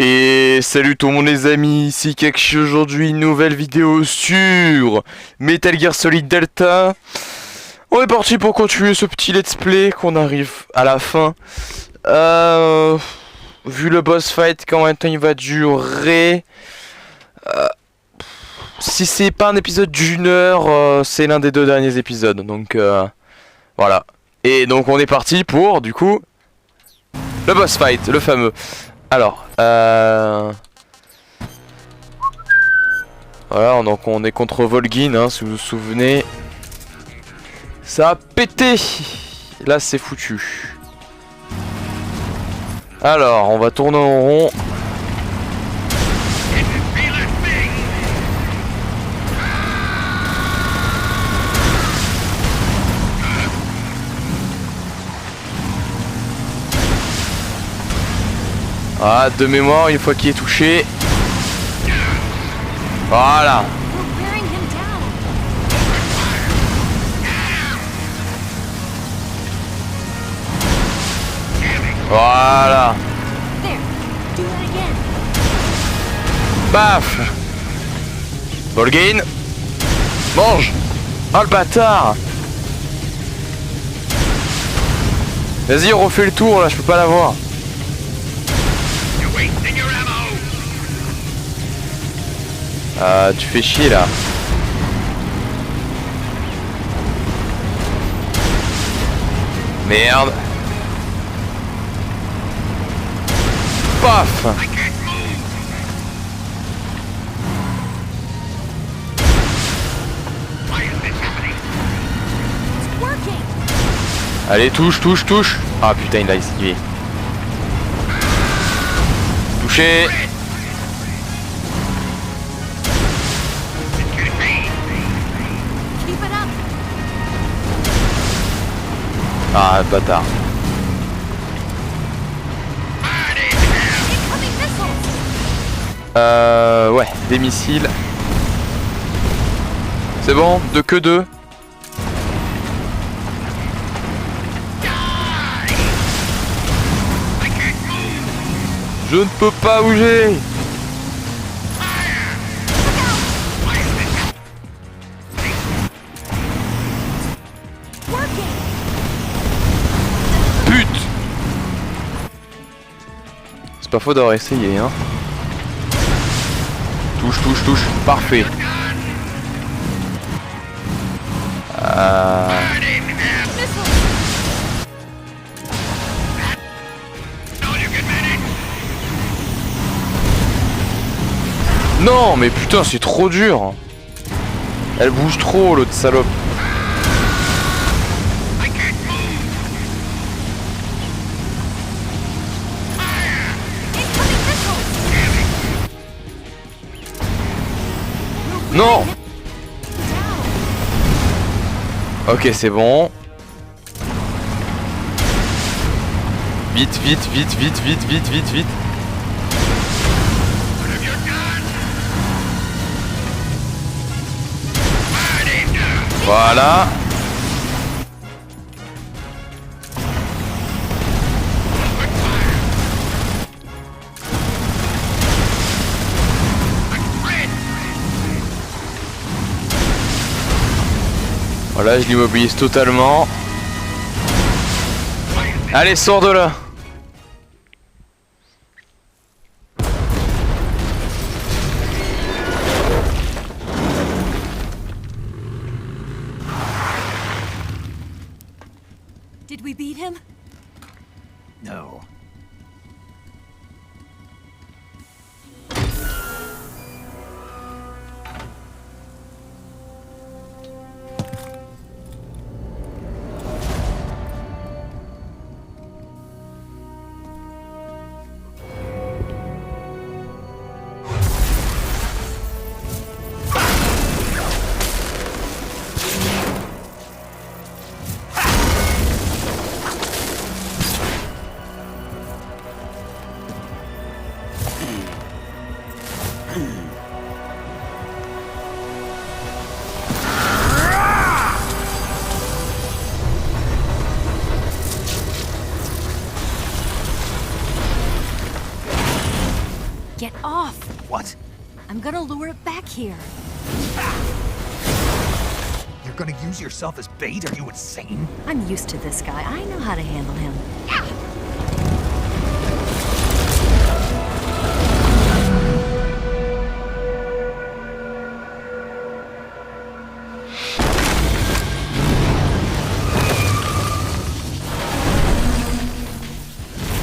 Et salut tout le monde les amis, ici Kakshi, aujourd'hui une nouvelle vidéo sur Metal Gear Solid Delta. On est parti pour continuer ce petit let's play qu'on arrive à la fin. Vu le boss fight, combien de temps il va durer, si c'est pas un épisode d'une heure, c'est l'un des deux derniers épisodes. Donc voilà. Et donc on est parti pour du coup le boss fight, le fameux. Alors, voilà, donc on est contre Volgin, hein, si vous vous souvenez. Ça a pété. Là, c'est foutu. Alors, on va tourner en rond. Ah, de mémoire, une fois qu'il est touché. Voilà. Voilà. Baf. Volgin. Mange. Oh le bâtard. Vas-y, on refait le tour là, je peux pas l'avoir. Tu fais chier là. Merde. Paf. Allez, touche, touche, touche. Ah putain, il a esquivé. Touché. Ah, bâtard. Ouais, des missiles. C'est bon, de que deux. Je ne peux pas bouger. Pute. C'est pas faux d'avoir essayé, hein. Touche, touche, touche. Parfait. Non, mais putain, c'est trop dur. Elle bouge trop, l'autre salope. Non. Ok, c'est bon. Vite, vite, vite, vite, vite, vite, vite, vite. Voilà. Voilà, je l'immobilise totalement. Allez, sors de là. Did we beat him? No. Get off! What? I'm gonna lure it back here. You're gonna use yourself as bait? Are you insane? I'm used to this guy. I know how to handle him.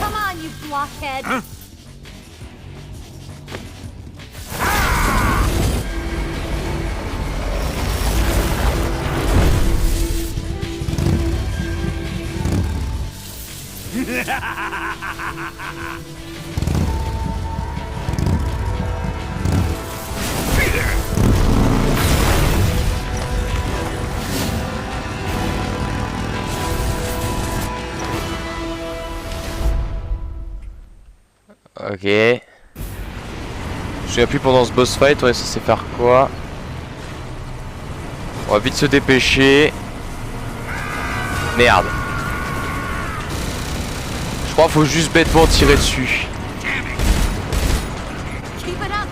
Come on, you blockhead! Huh? Ok. Je me souviens plus pendant ce boss fight, ouais, ça sait faire quoi. On va vite se dépêcher. Merde. Je crois qu'il faut juste bêtement tirer dessus. Keep it up!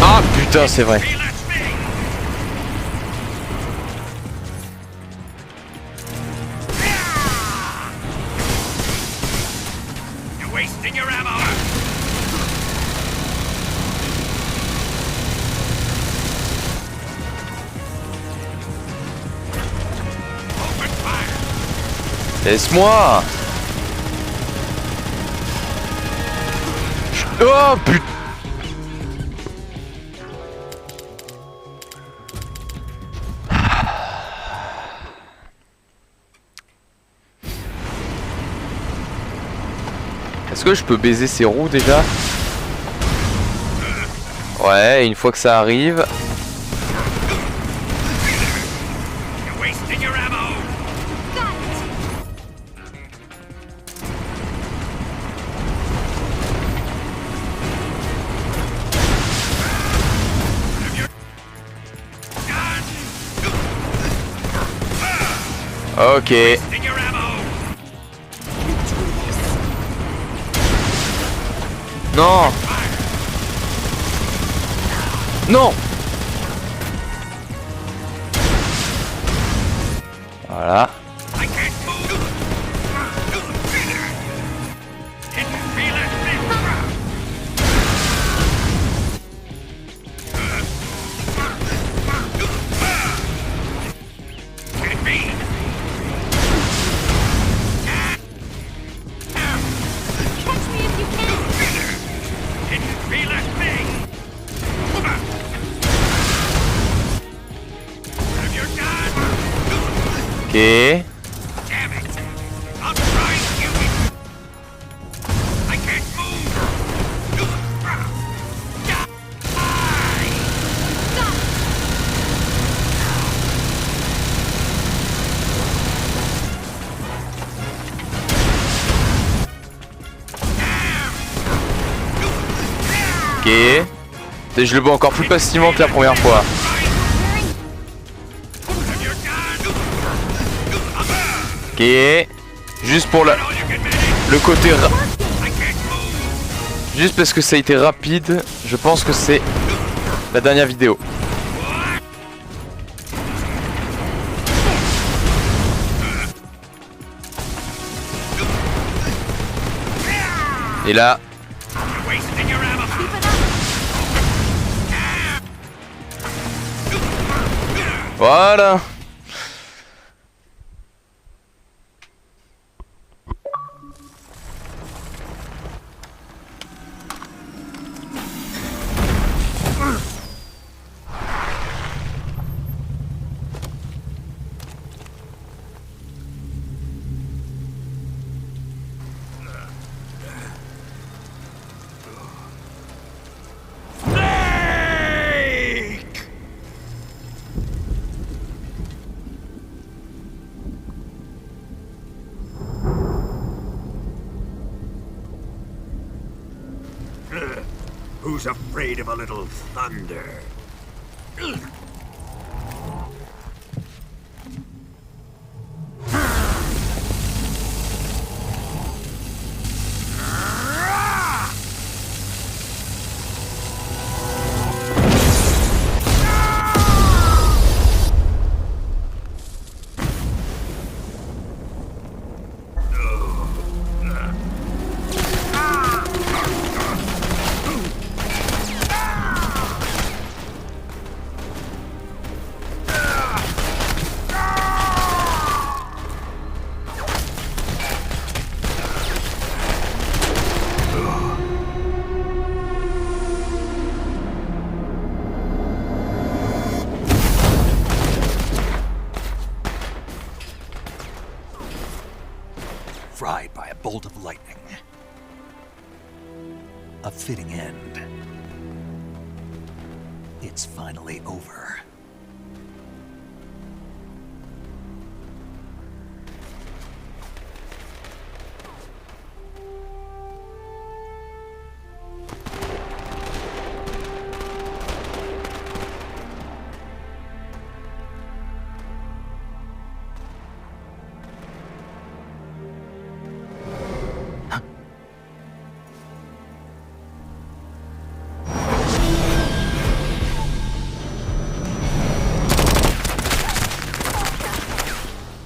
Ah putain, c'est vrai. You're wasting your ammo. Open fire. Laisse-moi. Oh putain. Est-ce que je peux baiser ses roues déjà? Ouais, une fois que ça arrive. You're wasting your ammo. Got it! Ok. Wasting your ammo. Non. Non. Voilà. I can't move. Didn't feel it. Get me. Catch me if you can! Didn't feel a thing. Have your gun. Ok. Damn it. I'll try you. I can't move. Ok. Et je le vois encore plus facilement que la première fois. Have your gun. Ok. Juste pour le côté... I can't move. Juste parce que ça a été rapide, je pense que c'est la dernière vidéo. Et là... Wasting your ammo. Keep it up! Voilà. Who's afraid of a little thunder? fried by a bolt of lightning. A fitting end. It's finally over.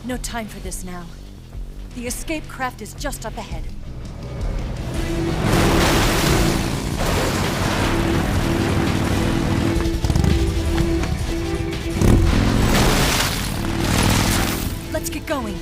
No time for this now. The escape craft is just up ahead. Let's get going.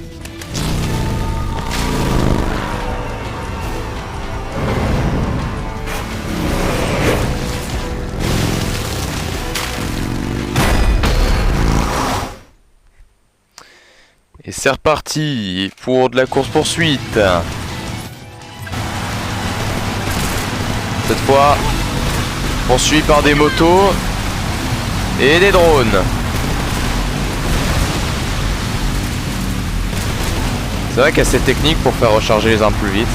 Et c'est reparti pour de la course-poursuite. Cette fois, poursuivi par des motos et des drones. C'est vrai qu'il y a cette technique pour faire recharger les armes plus vite.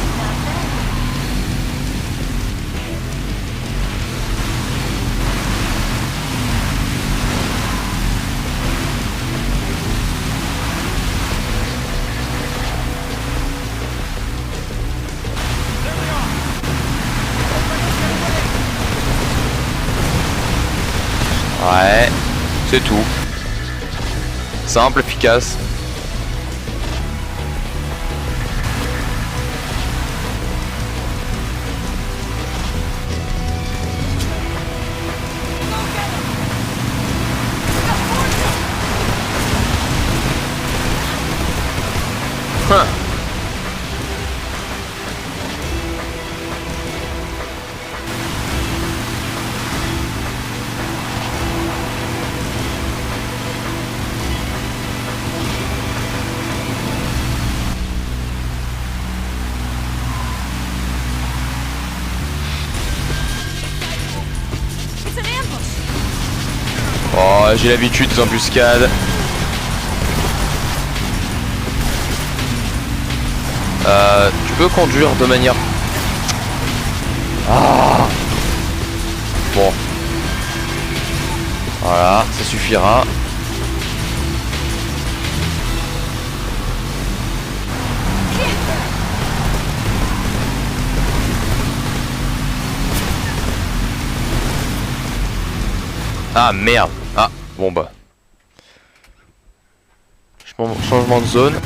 Ouais, c'est tout. Simple, efficace. Huh. It's an ambush. Oh, j'ai l'habitude des embuscades. Tu peux conduire de manière... Ah. Bon. Voilà, ça suffira. Ah merde. Ah, bon bah. Changement de zone.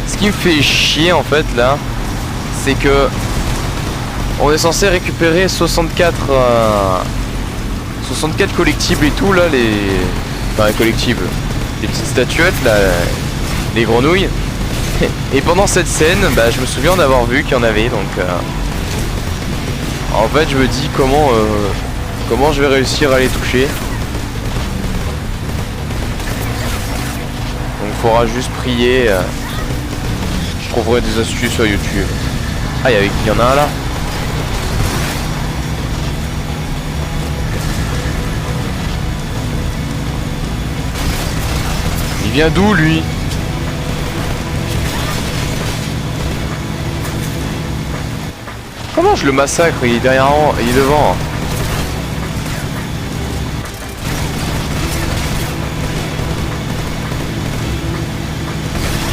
Ce qui me fait chier en fait là, c'est que on est censé récupérer 64 collectibles et tout là, enfin les collectibles, les petites statuettes là, les grenouilles. Et pendant cette scène, bah, je me souviens d'avoir vu qu'il y en avait, donc en fait je me dis comment je vais réussir à les toucher. Donc il faudra juste prier. Je trouverai des astuces sur YouTube. Ah, il y en a un là. Il vient d'où lui? Comment je le massacre? Il est derrière, il est devant.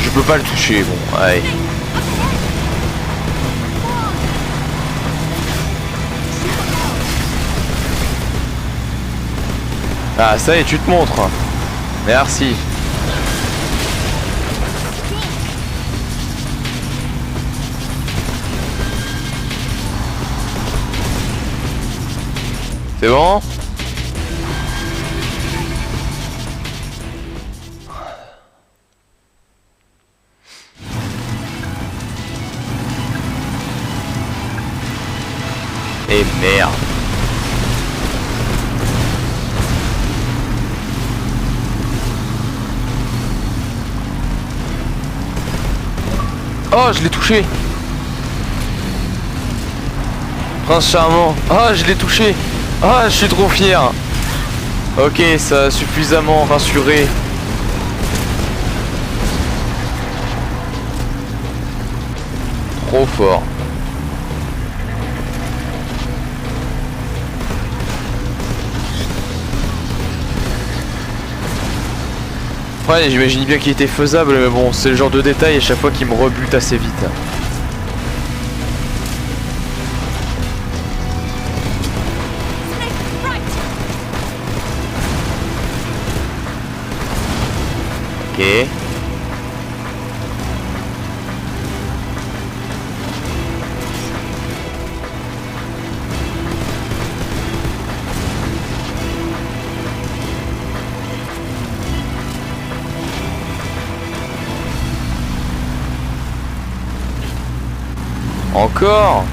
Je peux pas le toucher, bon, allez. Ah, ça y est, tu te montres. Merci. C'est bon? Et merde. Oh, je l'ai touché. Prince charmant. Ah, je l'ai touché. Ah, je suis trop fier. Ok, ça a suffisamment rassuré. Trop fort. Ouais, j'imagine bien qu'il était faisable, mais bon, c'est le genre de détail à chaque fois qui me rebute assez vite. Ok. Encore?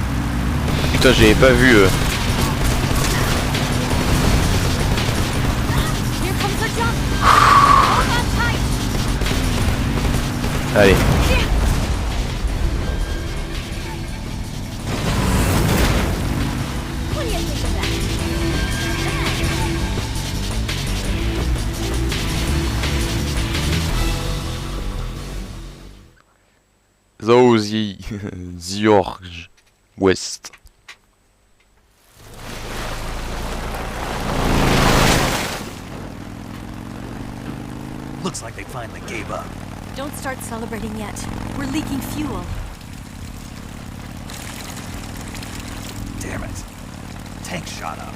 Putain, j'avais pas vu. Allez. Zozy Ziorg West. Looks like they finally gave up. Don't start celebrating yet. We're leaking fuel. Damn it. Tank shot up.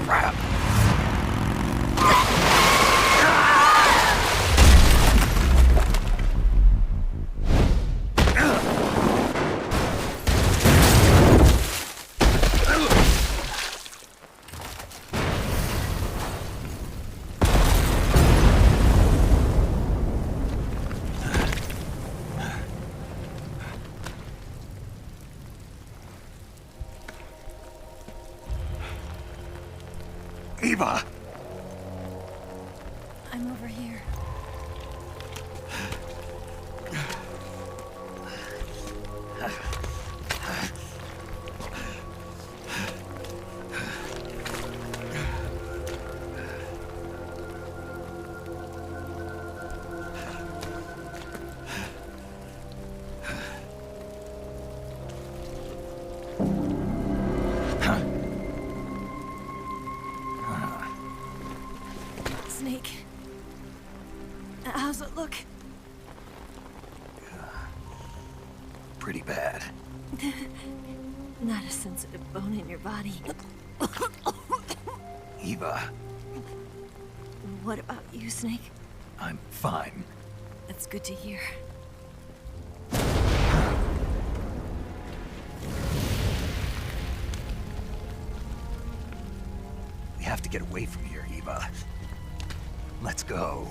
Crap. Eva! I'm over here. Snake. How's it look? Pretty bad. Not a sensitive bone in your body. Eva, What about you, Snake? I'm fine. That's good to hear. We have to get away from here, Eva. Let's go.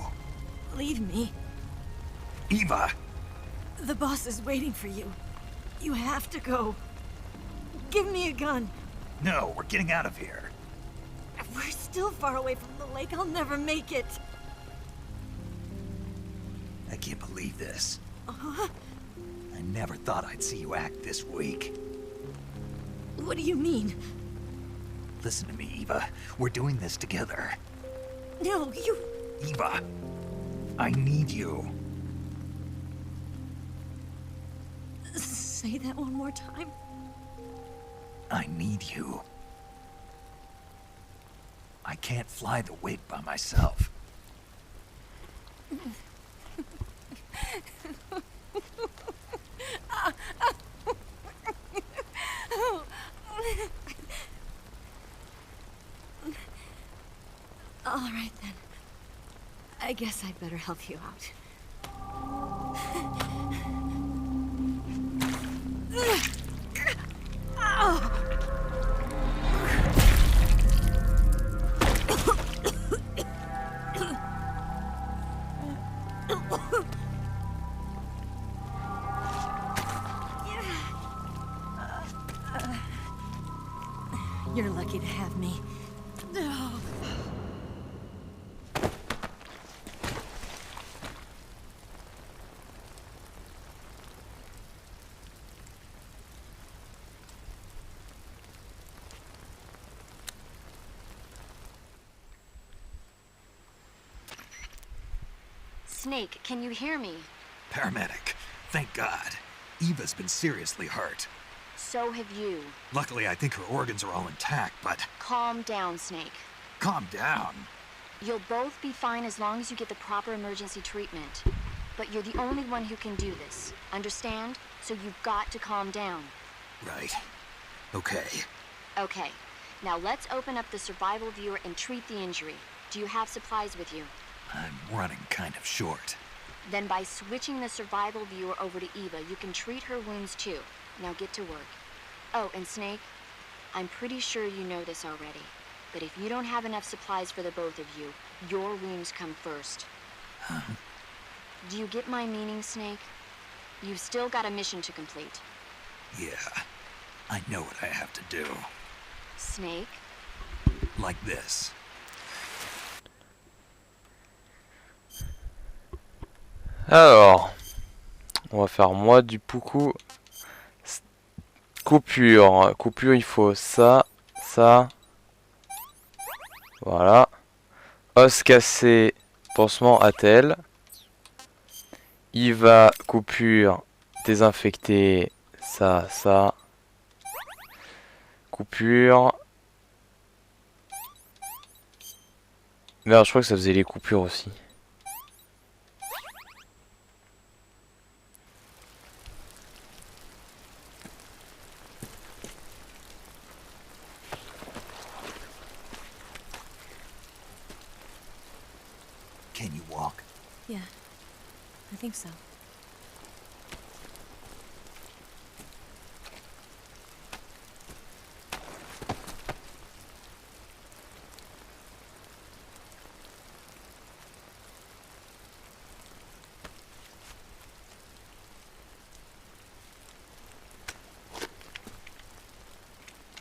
Leave me. Eva! The boss is waiting for you. You have to go. Give me a gun. No, we're getting out of here. We're still far away from the lake. I'll never make it. I can't believe this. I never thought I'd see you act this weak. What do you mean? Listen to me, Eva. We're doing this together. No, you... Eva, I need you. Say that one more time. I need you. I can't fly the wig by myself. All right, then. I guess I'd better help you out. You're lucky to have me. Snake, can you hear me? Paramedic. Thank God. Eva's been seriously hurt. So have you. Luckily, I think her organs are all intact, but... Calm down, Snake. Calm down. You'll both be fine as long as you get the proper emergency treatment. But you're the only one who can do this. Understand? So you've got to calm down. Right. Okay. Okay. Now let's open up the survival viewer and treat the injury. Do you have supplies with you? I'm running kind of short. Then by switching the survival viewer over to Eva, you can treat her wounds too. Now get to work. Oh, and Snake, I'm pretty sure you know this already, but if you don't have enough supplies for the both of you, your wounds come first. Huh? Do you get my meaning, Snake? You've still got a mission to complete. Yeah. I know what I have to do. Snake? Like this. Alors, on va faire moi du poucou. Coupure. Coupure, il faut ça, ça. Voilà. Os cassé, pansement attel. Iva, coupure, désinfecté, ça, ça. Coupure. Merde, je crois que ça faisait les coupures aussi. Can you walk? Yeah, I think so.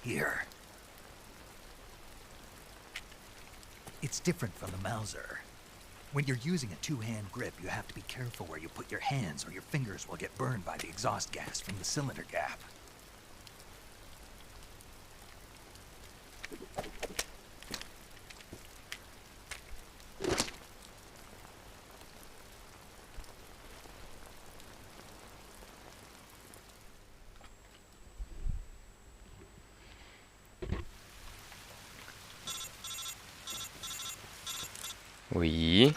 Here. It's different from the Mauser. When you're using a two-hand grip, you have to be careful where you put your hands or your fingers will get burned by the exhaust gas from the cylinder gap. Oui.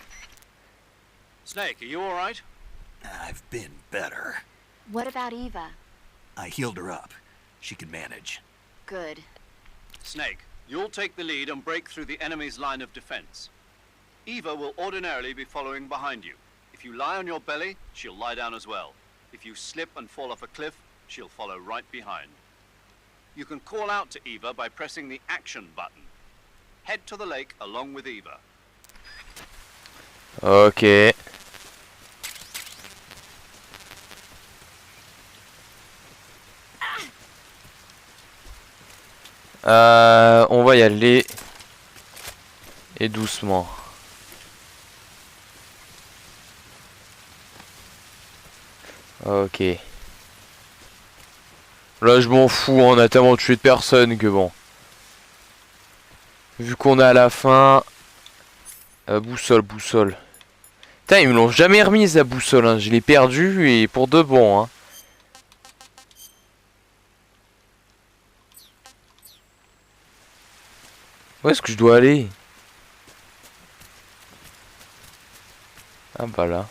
Snake, are you all right? I've been better. What about Eva? I healed her up. She can manage. Good. Snake, you'll take the lead and break through the enemy's line of defense. Eva will ordinarily be following behind you. If you lie on your belly, she'll lie down as well. If you slip and fall off a cliff, she'll follow right behind. You can call out to Eva by pressing the action button. Head to the lake along with Eva. Ok. On va y aller. Et doucement. Ok. Là je m'en fous, on a tellement tué de personnes que bon. Vu qu'on est à la fin. Boussole, boussole. Putain, ils me l'ont jamais remise la boussole, hein. Je l'ai perdue et pour de bon, hein. Où est-ce que je dois aller? Ah bah là.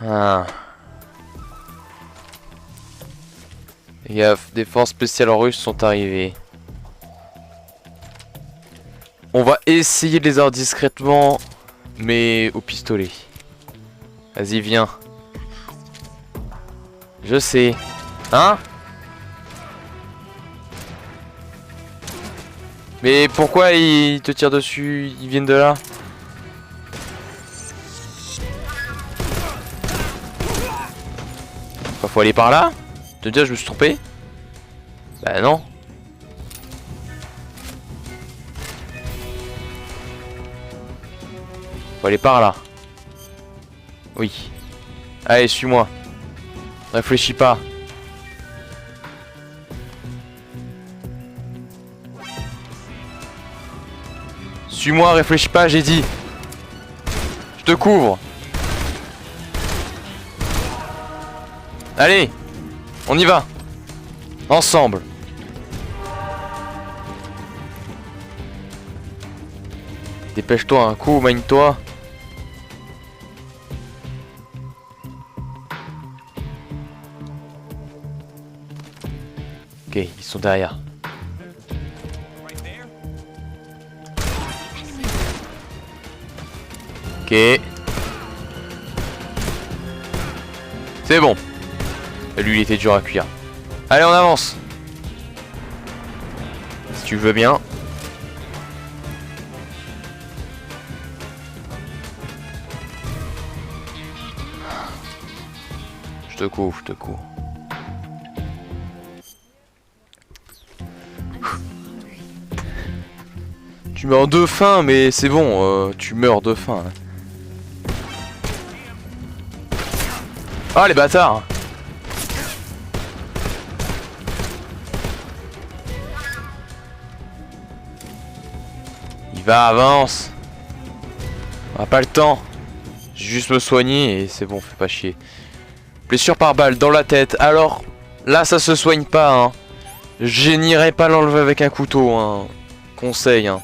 Ah. Fais gaffe, des forces spéciales russes sont arrivées. On va essayer de les avoir discrètement, mais au pistolet. Vas-y, viens. Je sais. Hein? Mais pourquoi ils te tirent dessus? Ils viennent de là? Bah, faut aller par là? Te dire je me suis trompé? Bah non. Faut aller par là. Oui. Allez, suis-moi. Réfléchis pas. Suis-moi, réfléchis pas, j'ai dit. Je te couvre. Allez, on y va. Ensemble. Dépêche-toi un coup, mine-toi. Ok, ils sont derrière. Ok. C'est bon. Et lui, il était dur à cuire. Allez, on avance. Si tu veux bien. Je te couvre, je te couvre. Tu meurs de faim, mais c'est bon, tu meurs de faim. Ah, les bâtards! Il va, avance! On a pas le temps. J'ai juste me soigner et c'est bon, fais pas chier. Blessure par balle dans la tête. Alors, là, ça se soigne pas, hein. Je n'irai pas l'enlever avec un couteau, hein. Conseil, hein.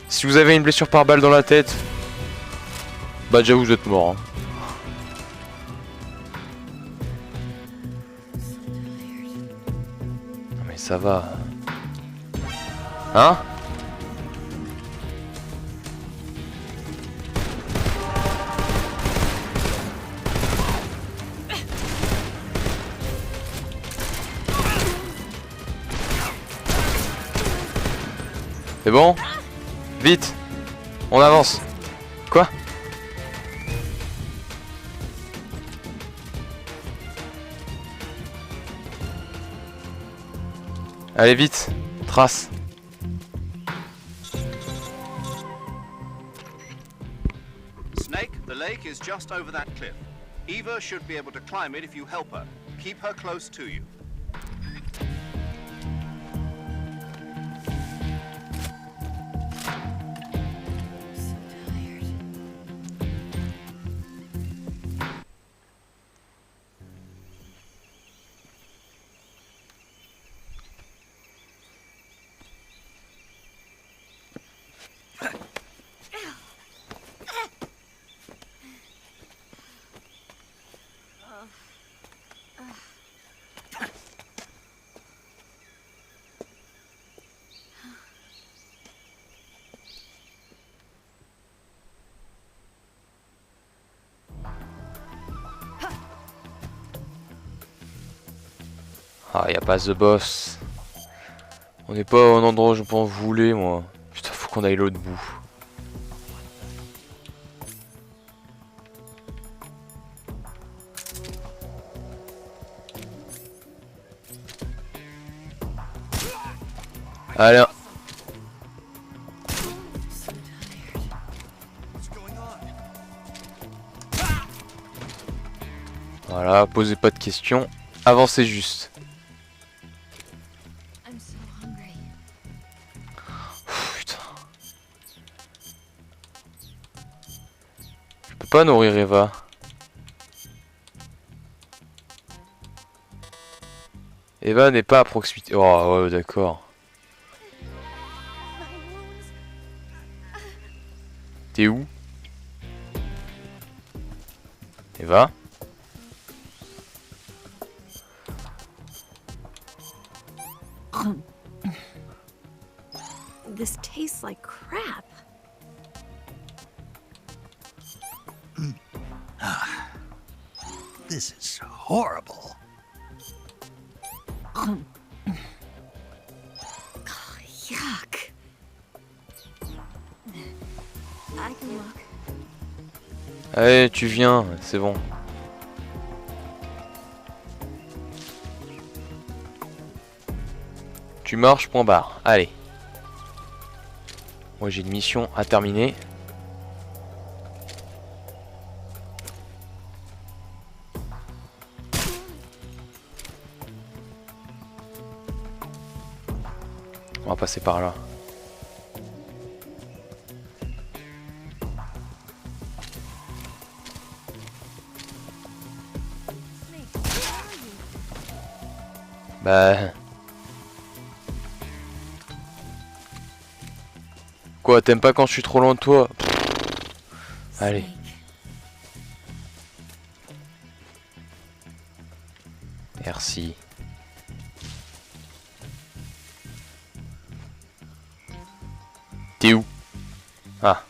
Si vous avez une blessure par balle dans la tête, bah déjà vous êtes mort, hein. Mais ça va. Hein? C'est bon? Vite! On avance! Quoi? Allez vite! Trace! Snake, the lake is just over that cliff. Eva should be able to climb it if you help her. Keep her close to you. Ah, y a pas The Boss. On n'est pas au endroit où je m'en voulais, moi. Putain, faut qu'on aille l'autre bout. Allez. Voilà, posez pas de questions. Avancez juste. Putain. Je peux pas nourrir Eva. Eva n'est pas à proximité. Oh ouais, d'accord. T'es où? Eva? crap. This is horrible. Yuck. I can walk. Allez, tu viens, c'est bon. Tu marches, point barre. Allez. Moi j'ai une mission à terminer. On va passer par là. Bah... Quoi, t'aimes pas quand je suis trop loin de toi? Allez. Merci. T'es où? Ah.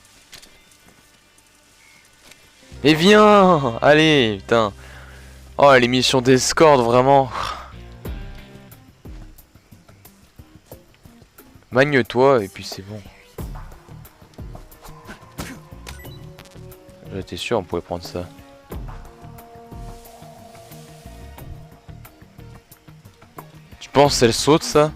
Mais viens! Allez, putain. Oh, les missions d'escorte, vraiment. Magne-toi, et puis c'est bon. J'étais sûr, on pouvait prendre ça. Tu penses elle saute, ça?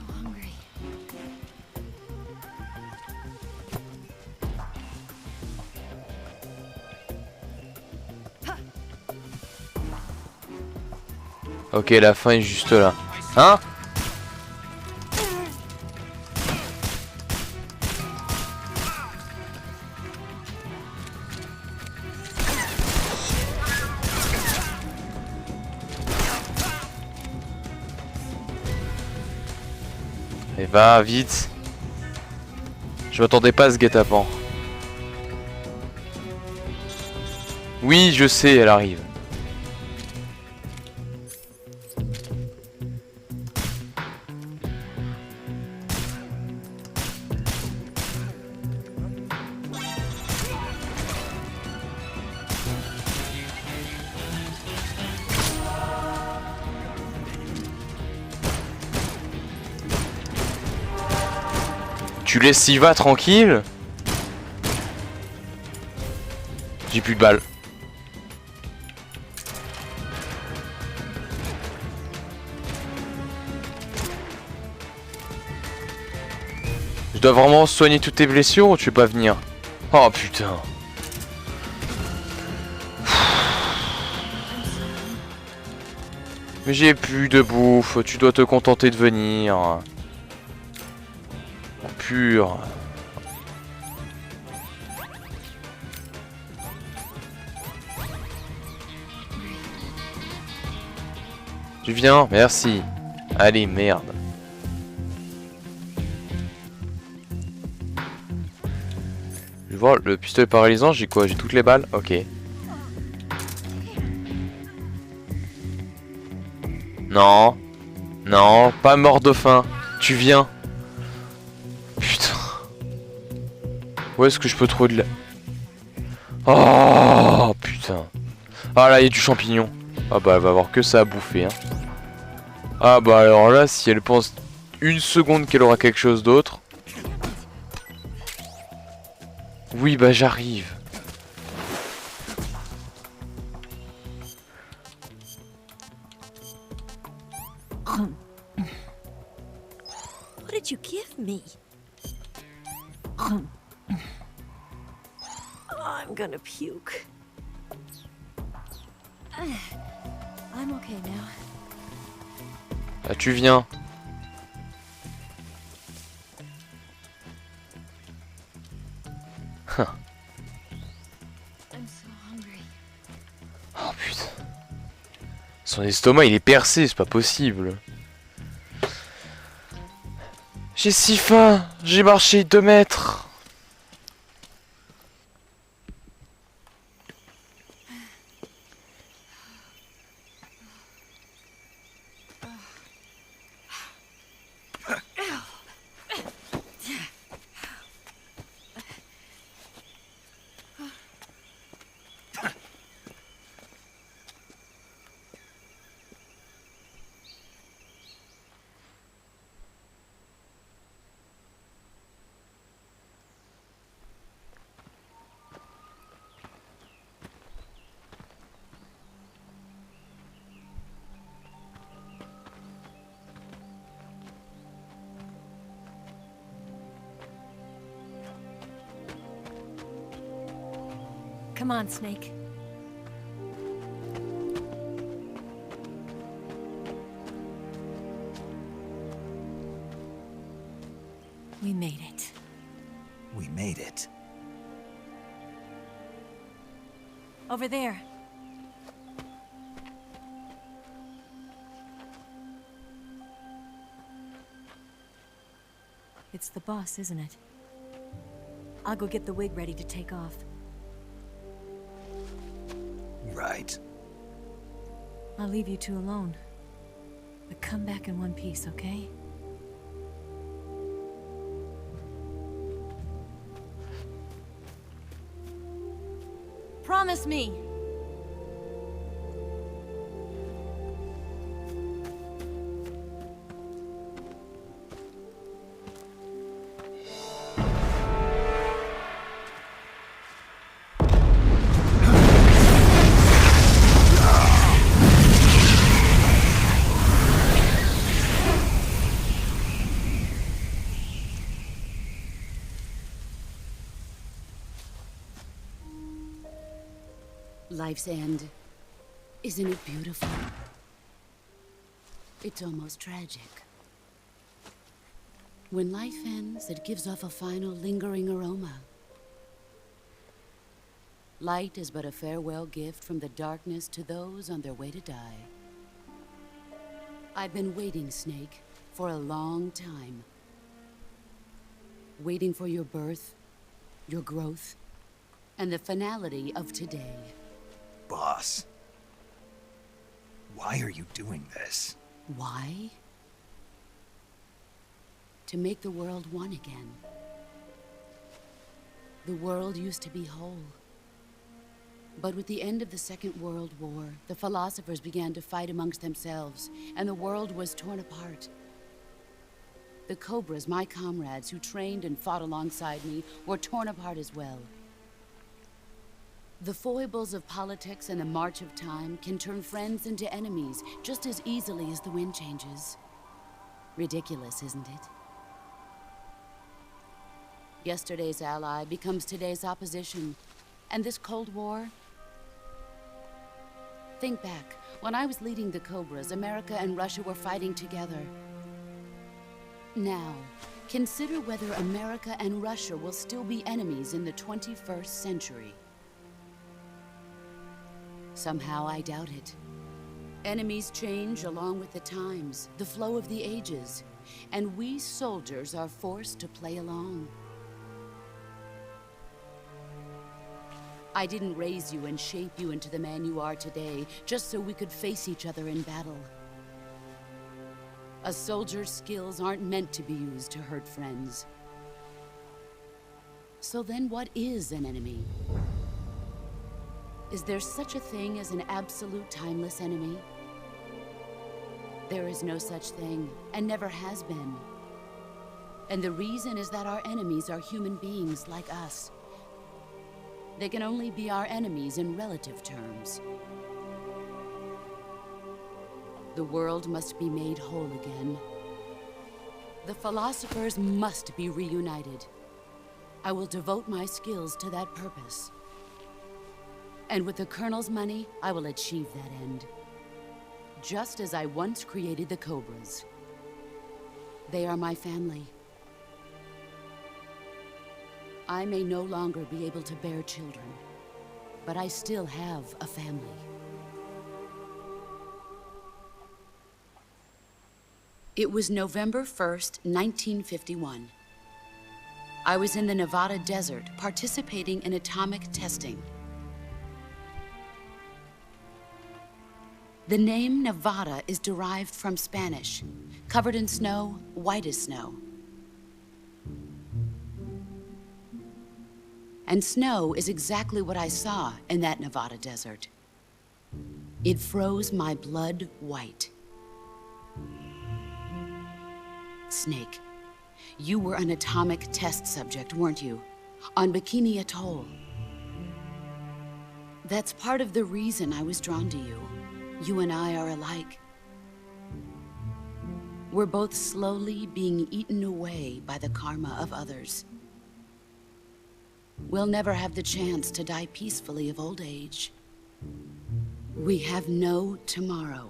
Ok, la fin est juste là. Hein? Et va, vite. Je m'attendais pas à ce guet-apens. Oui, je sais, elle arrive. Tu laisses Siva tranquille? J'ai plus de balles. Je dois vraiment soigner toutes tes blessures ou tu veux pas venir? Oh putain. Mais j'ai plus de bouffe, tu dois te contenter de venir. Pur. Tu viens? Merci. Allez, merde. Je vois le pistolet paralysant, j'ai quoi? J'ai toutes les balles? Ok. Non. Non, pas mort de faim. Tu viens. Putain. Où est-ce que je peux trouver de la... Oh putain. Ah là, il y a du champignon. Ah bah, elle va avoir que ça à bouffer. Hein. Ah bah alors là, si elle pense une seconde qu'elle aura quelque chose d'autre... Oui, bah j'arrive. What did you give me? I'm gonna puke. I'm okay now. Ah, tu viens. I'm so hungry. Oh putain. Son estomac il est percé, c'est pas possible. J'ai si faim, j'ai marché 2 mètres. Come on, Snake. We made it. We made it. Over there. It's the boss, isn't it? I'll go get the wig ready to take off. Right. I'll leave you two alone. But come back in one piece, okay? Promise me! Life's end. Isn't it beautiful? It's almost tragic. When life ends, it gives off a final lingering aroma. Light is but a farewell gift from the darkness to those on their way to die. I've been waiting, Snake, for a long time. Waiting for your birth, your growth, and the finality of today. Boss. Why are you doing this? Why? To make the world one again. The world used to be whole. But with the end of the Second World War, the philosophers began to fight amongst themselves, and the world was torn apart. The Cobras, my comrades who trained and fought alongside me, were torn apart as well. The foibles of politics and the march of time can turn friends into enemies just as easily as the wind changes. Ridiculous, isn't it? Yesterday's ally becomes today's opposition. And this Cold War? Think back. When I was leading the Cobras, America and Russia were fighting together. Now, consider whether America and Russia will still be enemies in the 21st century. Somehow I doubt it. Enemies change along with the times, the flow of the ages, and we soldiers are forced to play along. I didn't raise you and shape you into the man you are today just so we could face each other in battle. A soldier's skills aren't meant to be used to hurt friends. So then what is an enemy? Is there such a thing as an absolute timeless enemy? There is no such thing, and never has been. And the reason is that our enemies are human beings like us. They can only be our enemies in relative terms. The world must be made whole again. The philosophers must be reunited. I will devote my skills to that purpose. And with the Colonel's money, I will achieve that end. Just as I once created the Cobras. They are my family. I may no longer be able to bear children, but I still have a family. It was November 1st, 1951. I was in the Nevada desert participating in atomic testing. The name Nevada is derived from Spanish, covered in snow, white as snow. And snow is exactly what I saw in that Nevada desert. It froze my blood white. Snake, you were an atomic test subject, weren't you? On Bikini Atoll. That's part of the reason I was drawn to you. You and I are alike. We're both slowly being eaten away by the karma of others. we'll never have the chance to die peacefully of old age. We have no tomorrow.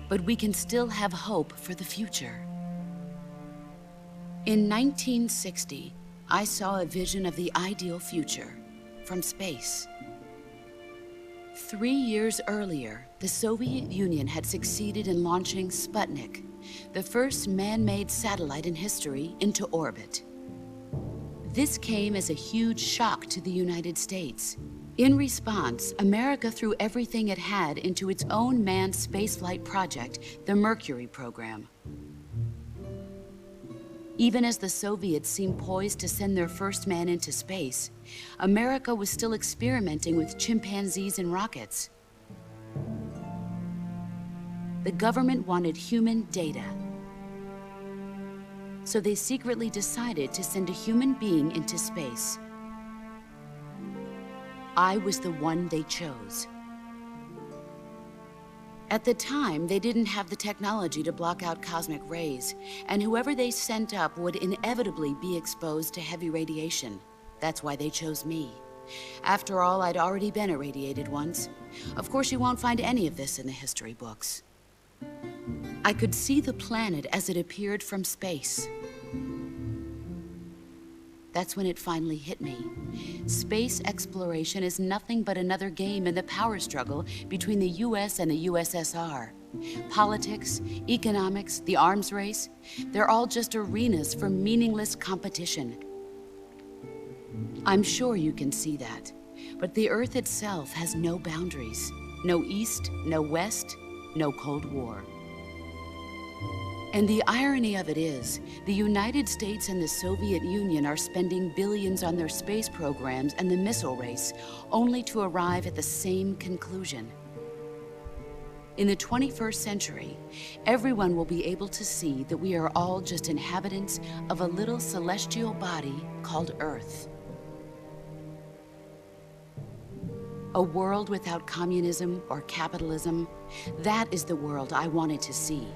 But we can still have hope for the future. In 1960, I saw a vision of the ideal future from space. 3 years earlier, the Soviet Union had succeeded in launching Sputnik, the first man-made satellite in history, into orbit. This came as a huge shock to the United States. In response, America threw everything it had into its own manned spaceflight project, the Mercury program. Even as the Soviets seemed poised to send their first man into space, America was still experimenting with chimpanzees and rockets. The government wanted human data. So they secretly decided to send a human being into space. I was the one they chose. At the time, they didn't have the technology to block out cosmic rays, and whoever they sent up would inevitably be exposed to heavy radiation. That's why they chose me. After all, I'd already been irradiated once. Of course, you won't find any of this in the history books. I could see the planet as it appeared from space. That's when it finally hit me. Space exploration is nothing but another game in the power struggle between the US and the USSR. Politics, economics, the arms race, they're all just arenas for meaningless competition. I'm sure you can see that, but the Earth itself has no boundaries. No East, no West, no Cold War. And the irony of it is, the United States and the Soviet Union are spending billions on their space programs and the missile race, only to arrive at the same conclusion. In the 21st century, everyone will be able to see that we are all just inhabitants of a little celestial body called Earth. A world without communism or capitalism, that is the world I wanted to see.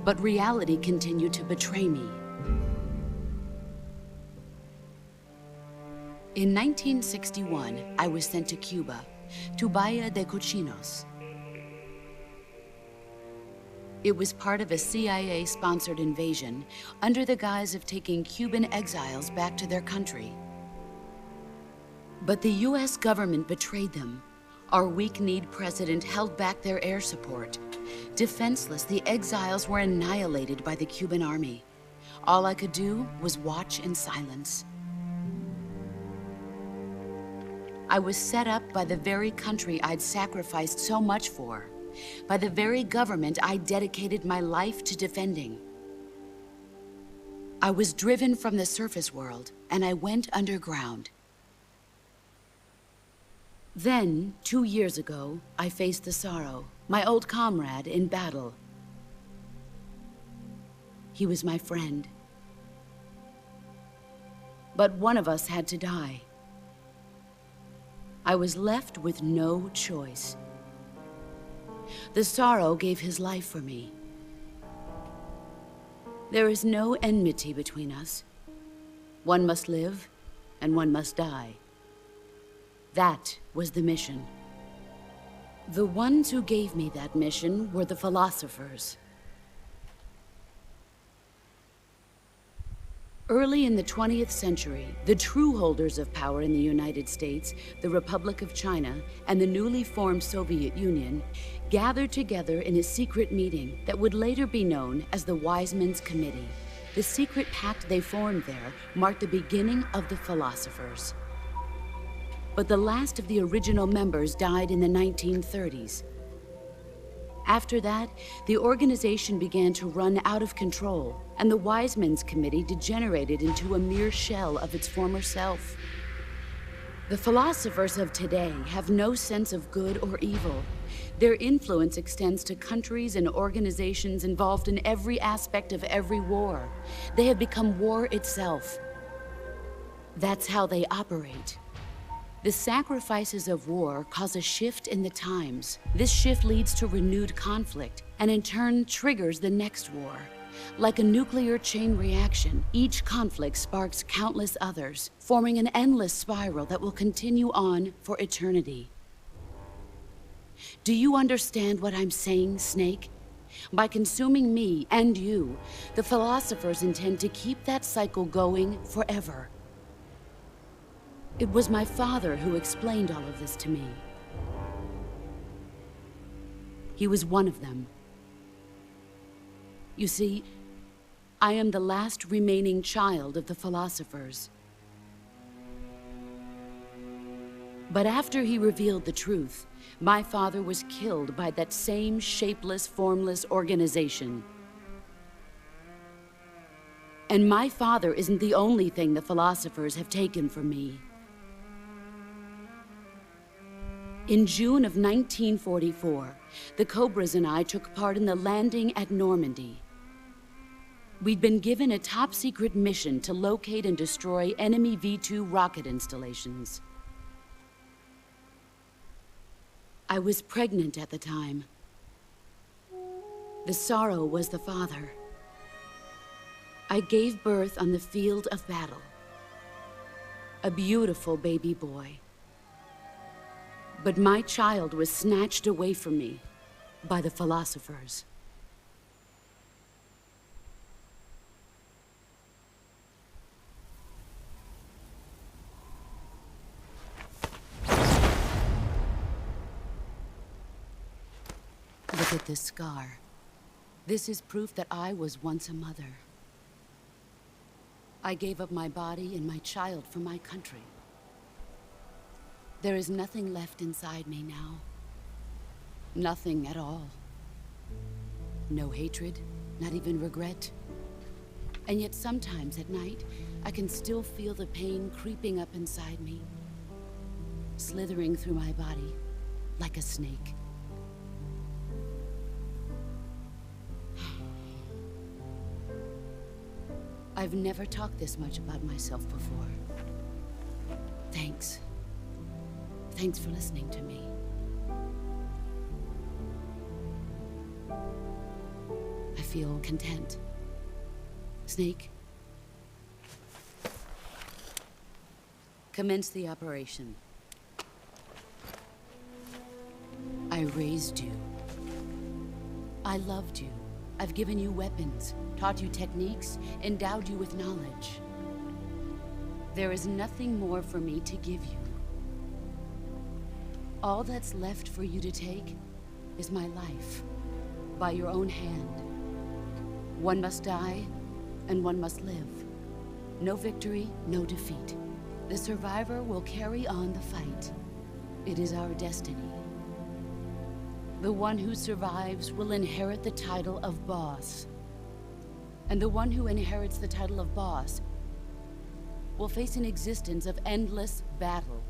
But reality continued to betray me. In 1961, I was sent to Cuba, to Bahia de Cochinos. It was part of a CIA-sponsored invasion under the guise of taking Cuban exiles back to their country. But the US government betrayed them. Our weak-kneed president held back their air support. Defenseless, the exiles were annihilated by the Cuban army. All I could do was watch in silence. I was set up by the very country I'd sacrificed so much for, by the very government I dedicated my life to defending. I was driven from the surface world, and I went underground. Then, 2 years ago, I faced the sorrow, my old comrade in battle. He was my friend. But one of us had to die. I was left with no choice. The sorrow gave his life for me. There is no enmity between us. One must live, and one must die. That was the mission. The ones who gave me that mission were the philosophers. Early in the 20th century, the true holders of power in the United States, the Republic of China, and the newly formed Soviet Union gathered together in a secret meeting that would later be known as the Wise Men's Committee. The secret pact they formed there marked the beginning of the philosophers. But the last of the original members died in the 1930s. After that, the organization began to run out of control, and the Wise Men's Committee degenerated into a mere shell of its former self. The philosophers of today have no sense of good or evil. Their influence extends to countries and organizations involved in every aspect of every war. They have become war itself. That's how they operate. The sacrifices of war cause a shift in the times. This shift leads to renewed conflict, and in turn triggers the next war. Like a nuclear chain reaction, each conflict sparks countless others, forming an endless spiral that will continue on for eternity. Do you understand what I'm saying, Snake? By consuming me and you, the philosophers intend to keep that cycle going forever. It was my father who explained all of this to me. He was one of them. You see, I am the last remaining child of the philosophers. But after he revealed the truth, my father was killed by that same shapeless, formless organization. And my father isn't the only thing the philosophers have taken from me. In June of 1944, the Cobras and I took part in the landing at Normandy. We'd been given a top-secret mission to locate and destroy enemy V-2 rocket installations. I was pregnant at the time. The sorrow was the father. I gave birth on the field of battle. A beautiful baby boy. But my child was snatched away from me by the philosophers. Look at this scar. This is proof that I was once a mother. I gave up my body and my child for my country. There is nothing left inside me now. Nothing at all. No hatred, not even regret. And yet sometimes at night, I can still feel the pain creeping up inside me, slithering through my body like a snake. I've never talked this much about myself before. Thanks. Thanks for listening to me. I feel content. Snake? Commence the operation. I raised you. I loved you. I've given you weapons, taught you techniques, endowed you with knowledge. There is nothing more for me to give you. All that's left for you to take is my life, by your own hand. One must die, and one must live. No victory, no defeat. The survivor will carry on the fight. It is our destiny. The one who survives will inherit the title of boss. And the one who inherits the title of boss will face an existence of endless battle.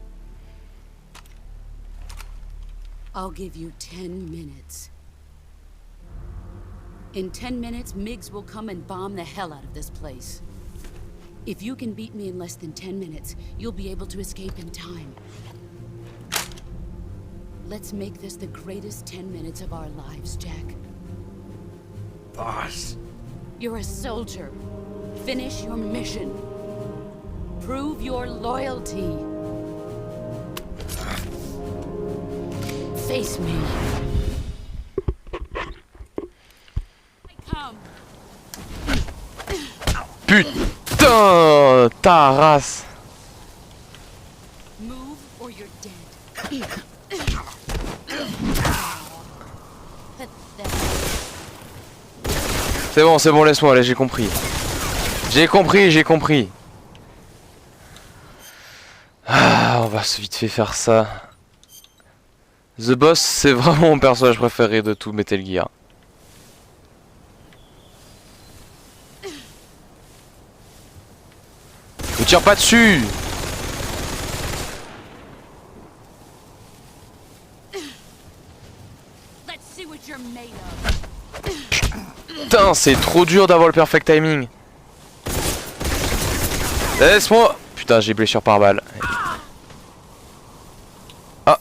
I'll give you 10 minutes. In 10 minutes, Miggs will come and bomb the hell out of this place. If you can beat me in less than 10 minutes, you'll be able to escape in time. Let's make this the greatest 10 minutes of our lives, Jack. Boss. You're a soldier. Finish your mission. Prove your loyalty. Face me. Come. Putain, ta race. Move or you're dead. C'est bon, laisse-moi, là, j'ai compris. J'ai compris. Ah, on va vite fait faire ça. The Boss, c'est vraiment mon personnage préféré de tout Metal Gear. Ne tire pas dessus! Putain, c'est trop dur d'avoir le perfect timing. Laisse-moi. Putain, j'ai blessure par balle. Ah.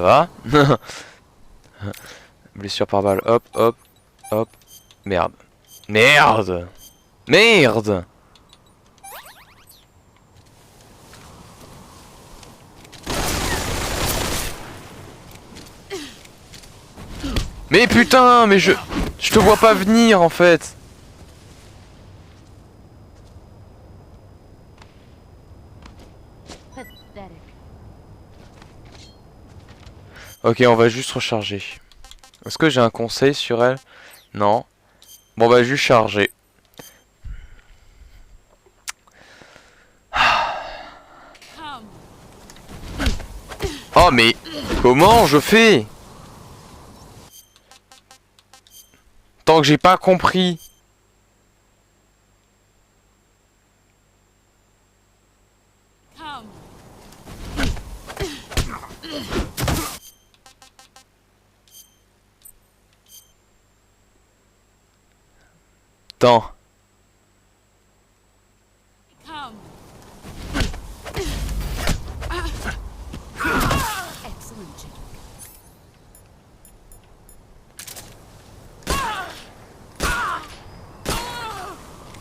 va. Blessure par balle, hop, hop, hop. Merde. Merde. Merde. Mais putain, mais je te vois pas venir en fait. Ok, on va juste recharger. Est-ce que j'ai un conseil sur elle? Non. Bon, on va juste charger. Oh mais comment je fais? Tant que j'ai pas compris. Attends.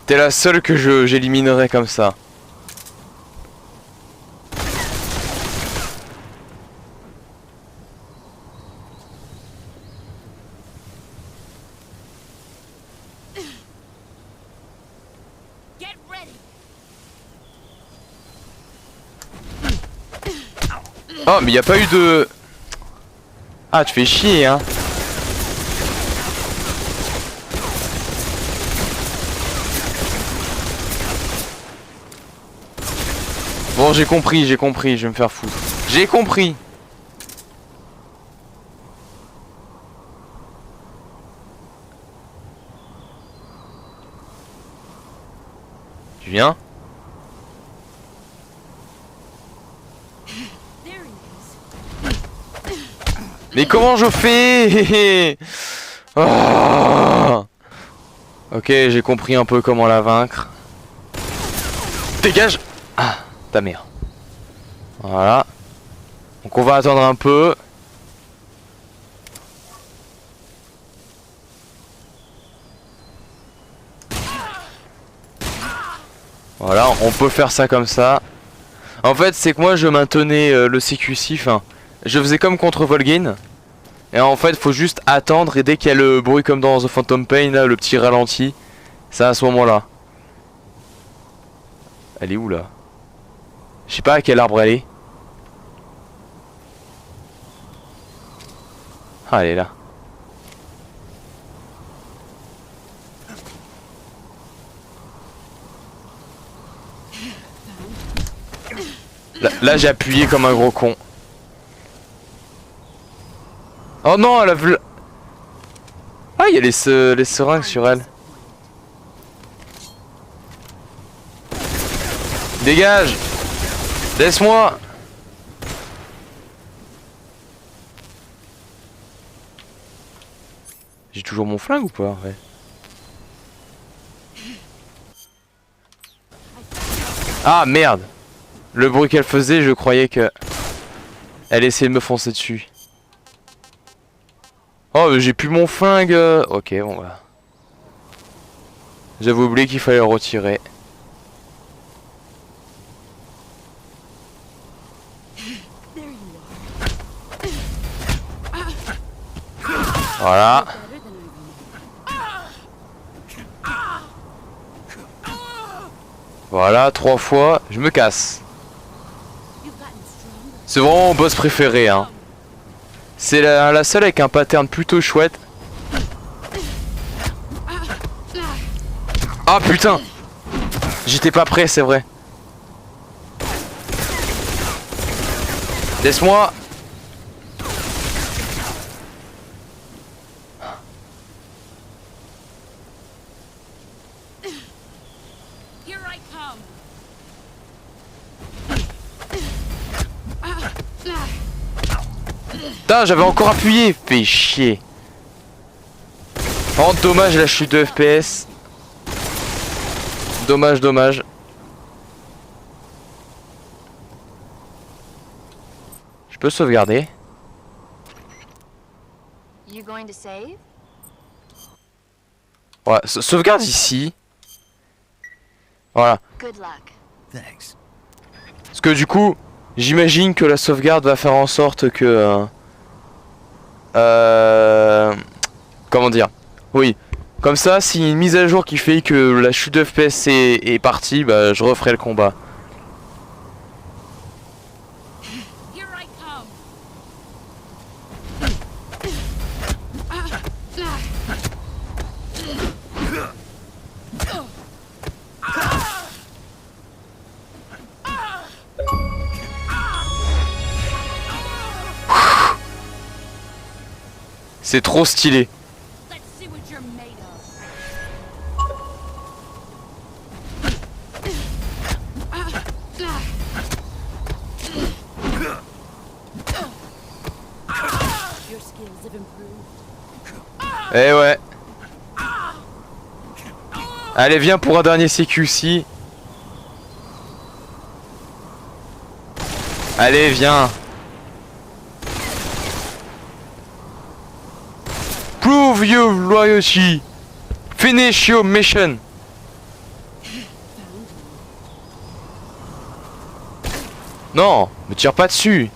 T'es la seule que j'éliminerai comme ça. Oh mais y a pas eu de... Ah tu fais chier hein. Bon j'ai compris, je vais me faire foutre. J'ai compris. Tu viens? Mais comment je fais? Oh. Ok, j'ai compris un peu comment la vaincre. Dégage! Ah, ta mère. Voilà. Donc on va attendre un peu. Voilà, on peut faire ça comme ça. En fait, c'est que moi je maintenais le CQC, enfin, je faisais comme contre Volgin. Et en fait, faut juste attendre et dès qu'il y a le bruit comme dans The Phantom Pain, là, le petit ralenti, c'est à ce moment-là. Elle est où là? Je sais pas à quel arbre elle est. Ah, elle est là. Là j'ai appuyé comme un gros con. Oh non, elle a vu... Ah, il y a les seringues sur elle. Dégage! Laisse-moi! J'ai toujours mon flingue ou pas? Ouais. Ah merde! Le bruit qu'elle faisait, je croyais que... Elle essayait de me foncer dessus. Oh, j'ai plus mon flingue. Ok, bon bah. J'avais oublié qu'il fallait le retirer. Voilà. Voilà, 3 fois. Je me casse. C'est vraiment mon boss préféré, hein. C'est la seule avec un pattern plutôt chouette. Ah putain! J'étais pas prêt, c'est vrai. Laisse-moi. Putain, j'avais encore appuyé. Fais chier. Oh, dommage la chute de FPS. Dommage, dommage. Je peux sauvegarder. You going to save? Ouais, sauvegarde ici. Voilà. Good luck. Thanks. Parce que du coup, j'imagine que la sauvegarde va faire en sorte que... comment dire? Oui. Comme ça, s'il y a une mise à jour qui fait que la chute de FPS est partie, bah je referai le combat. Here I come. C'est trop stylé. Let's see what you're made of. Your skills have improved. Eh ouais. Allez, viens pour un dernier CQC. Allez, viens. Prove your loyalty. Finish your mission. Non, me tire pas dessus.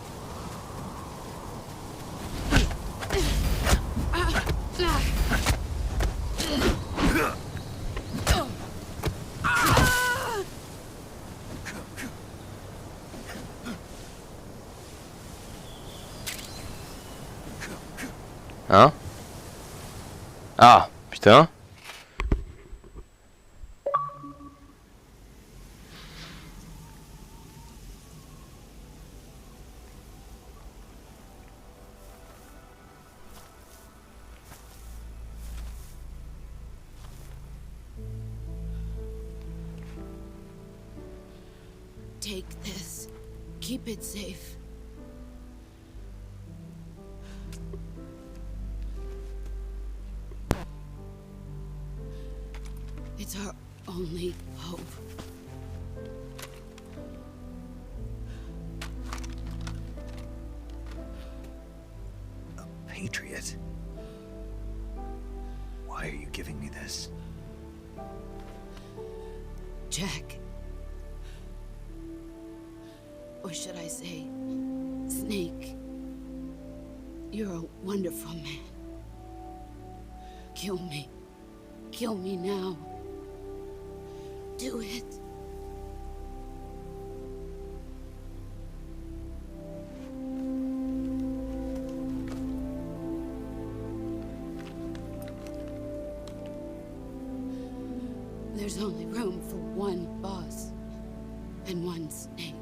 Hein? Ah, putain. Take this. Keep it safe. It's our only hope. A Patriot? Why are you giving me this? Jack. Or should I say, Snake. You're a wonderful man. Kill me. Kill me now. Do it. There's only room for one boss and one snake.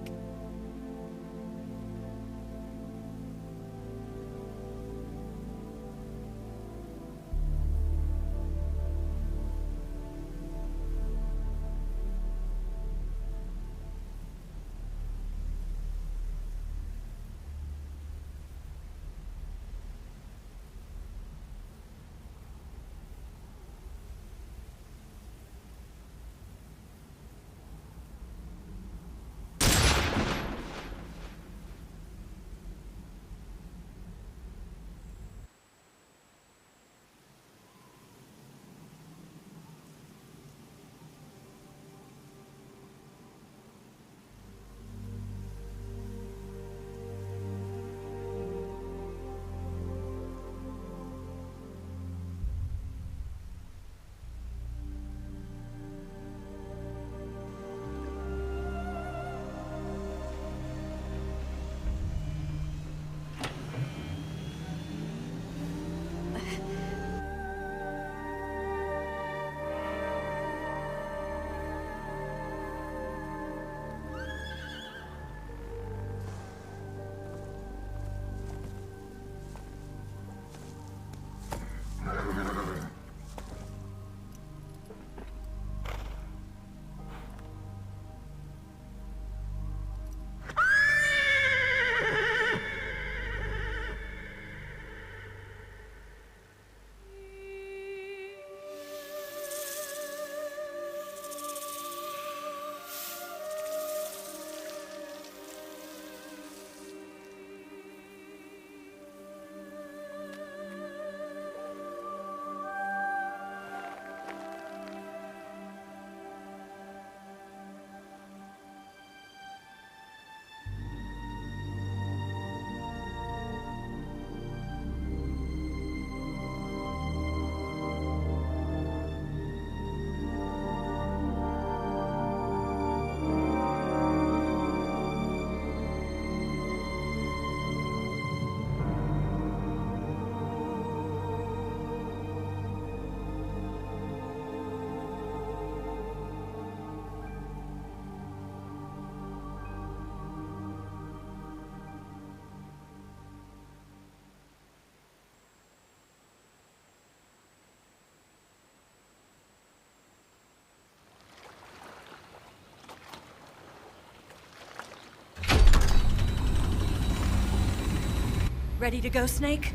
Ready to go, Snake?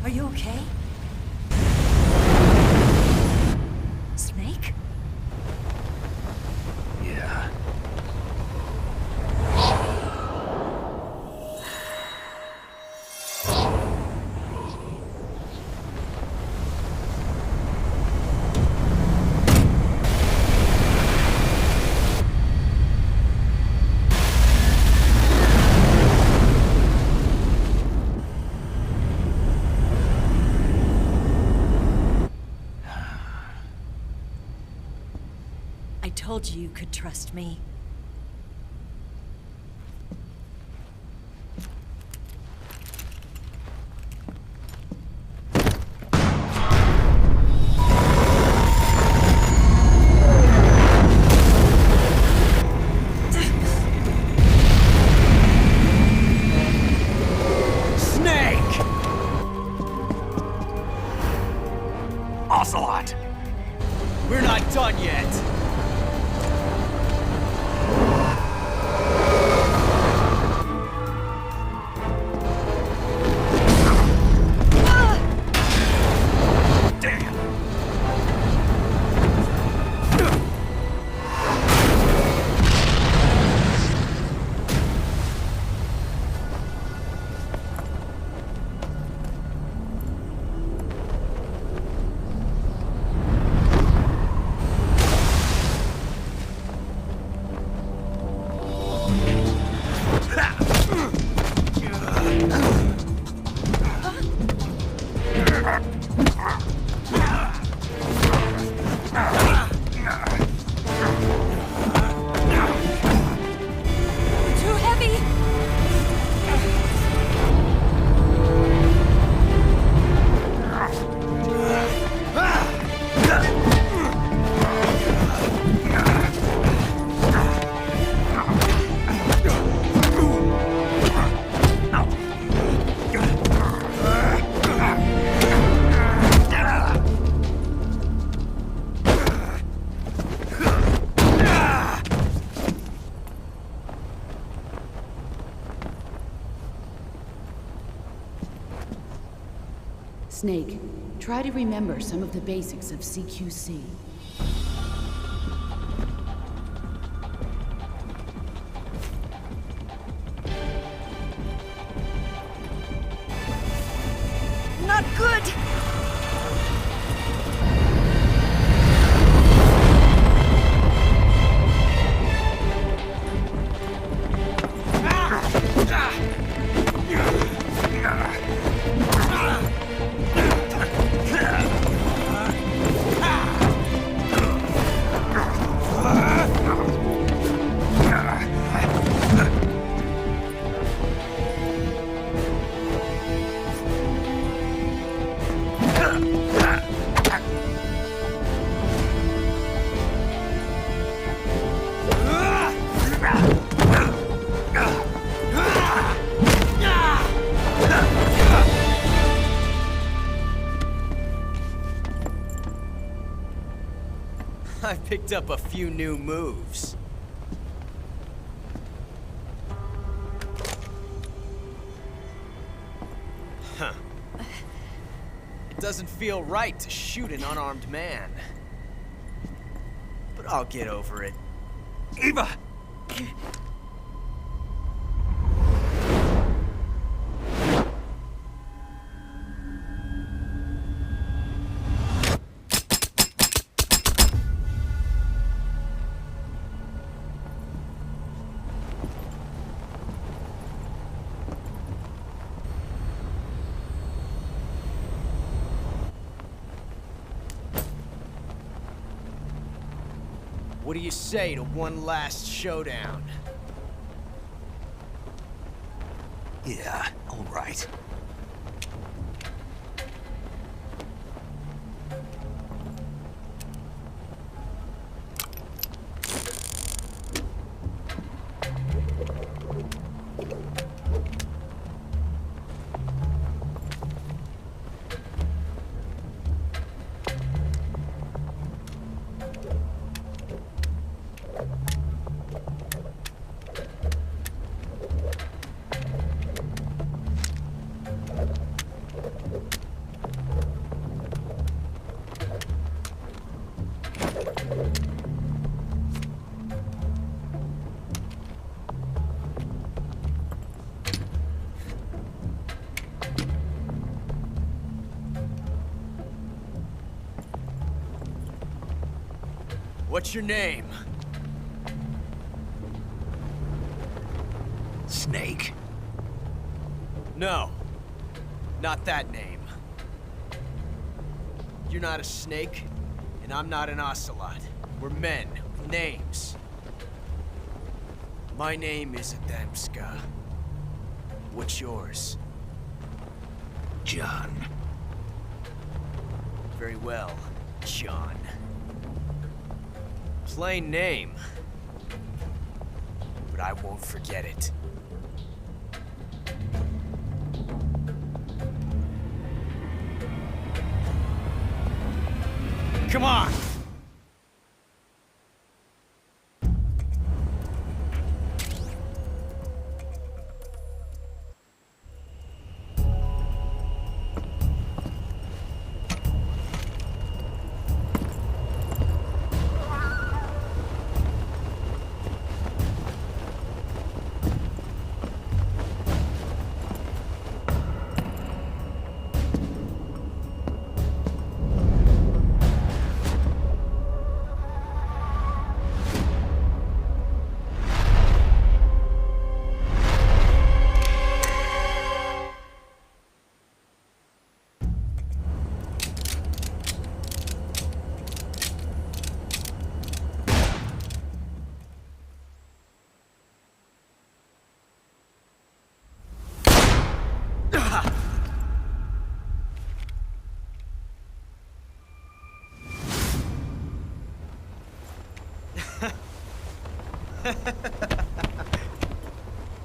Are you okay? Snake? Yeah. I told you you could trust me. Snake! Ocelot! We're not done yet! Damn! Too heavy! Snake, try to remember some of the basics of CQC. Not good! I've picked up a few new moves. Huh. It doesn't feel right to shoot an unarmed man. But I'll get over it. Eva! What do you say to one last showdown? Yeah, all right. What's your name? Snake. No. Not that name. You're not a snake, and I'm not an ocelot. We're men with names. My name is Adamska. What's yours? John. Very well, John. Plain name. But I won't forget it. Come on!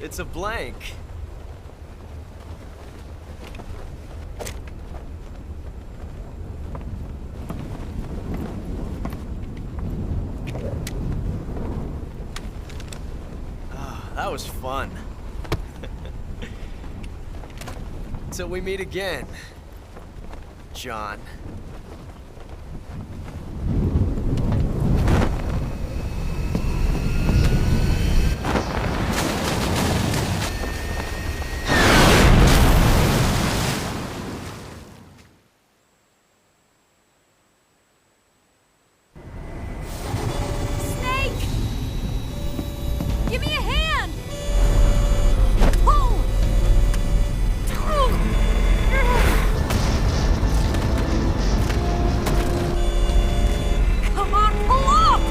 It's a blank. Ah, that was fun. Till we meet again, John. Give me a hand! Pull! Come on, pull up!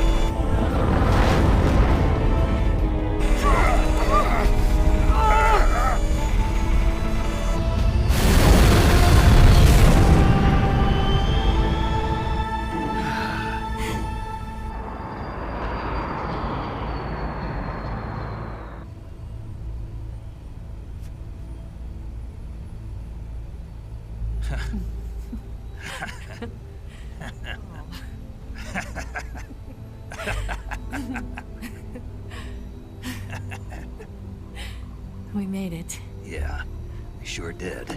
We made it. Yeah, we sure did.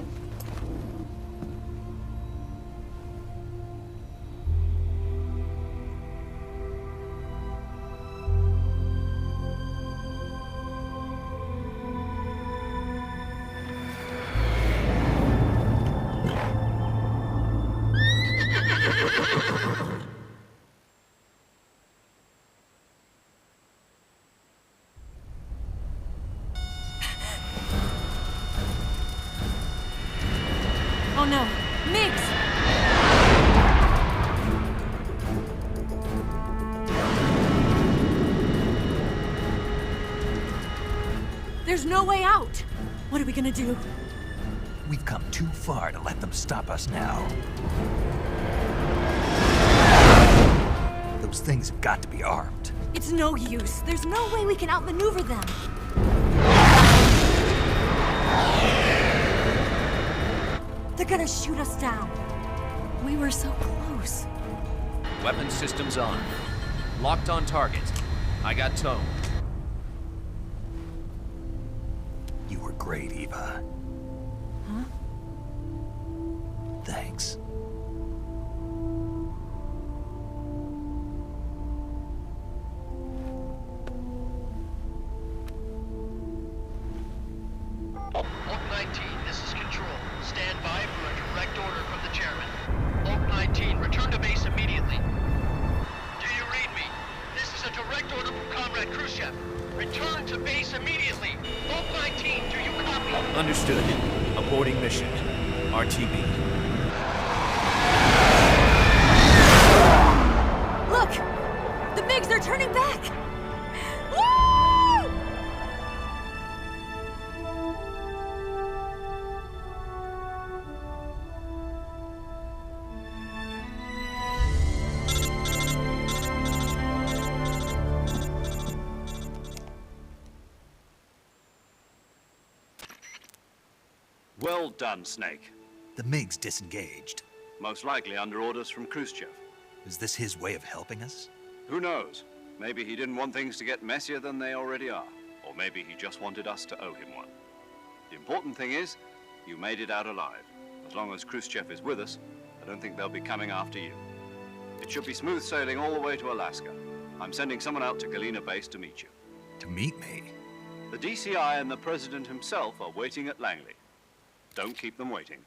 Oh no, Miggs! There's no way out! What are we gonna do? We've come too far to let them stop us now. Those things have got to be armed. It's no use. There's no way we can outmaneuver them. They're gonna shoot us down. We were so close. Weapon systems on. Locked on target. I got tone. You were great, Eva. Huh? Thanks. to base immediately. Vault 19, do you copy? Understood. Aborting mission. RTB. Look! The MiGs, they're turning back! Woo! Well done, Snake. The MiGs disengaged. Most likely under orders from Khrushchev. Is this his way of helping us? Who knows? Maybe he didn't want things to get messier than they already are. Or maybe he just wanted us to owe him one. The important thing is, you made it out alive. As long as Khrushchev is with us, I don't think they'll be coming after you. It should be smooth sailing all the way to Alaska. I'm sending someone out to Galena Base to meet you. To meet me? The DCI and the President himself are waiting at Langley. Don't keep them waiting.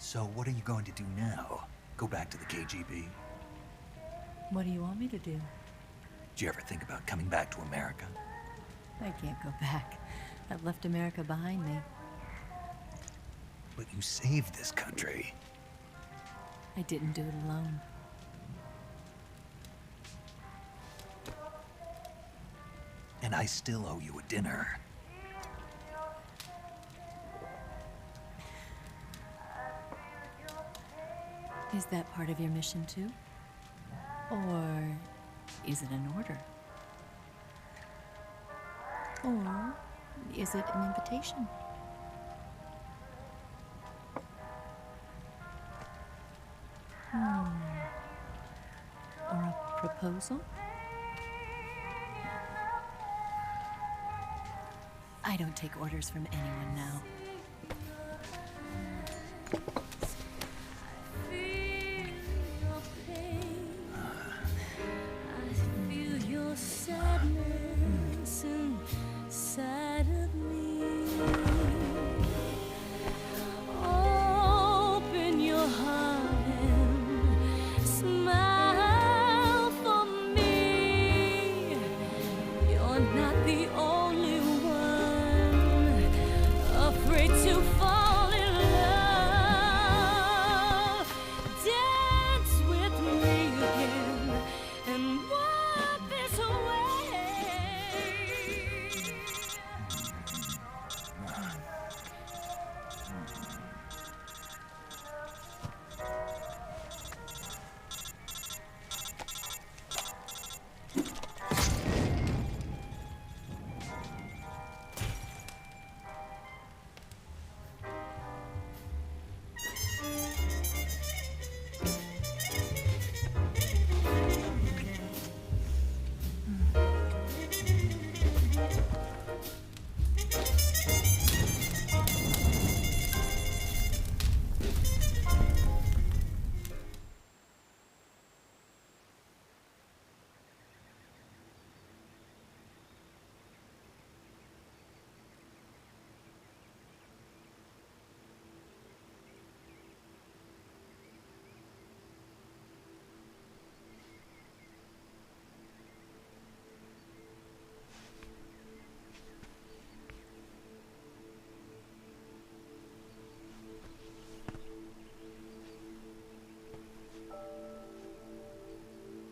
So what are you going to do now? Go back to the KGB? What do you want me to do? Did you ever think about coming back to America? I can't go back. I've left America behind me. But you saved this country. I didn't do it alone. And I still owe you a dinner. Is that part of your mission too? Or is it an order? Or is it an invitation? Or a proposal? I don't take orders from anyone now.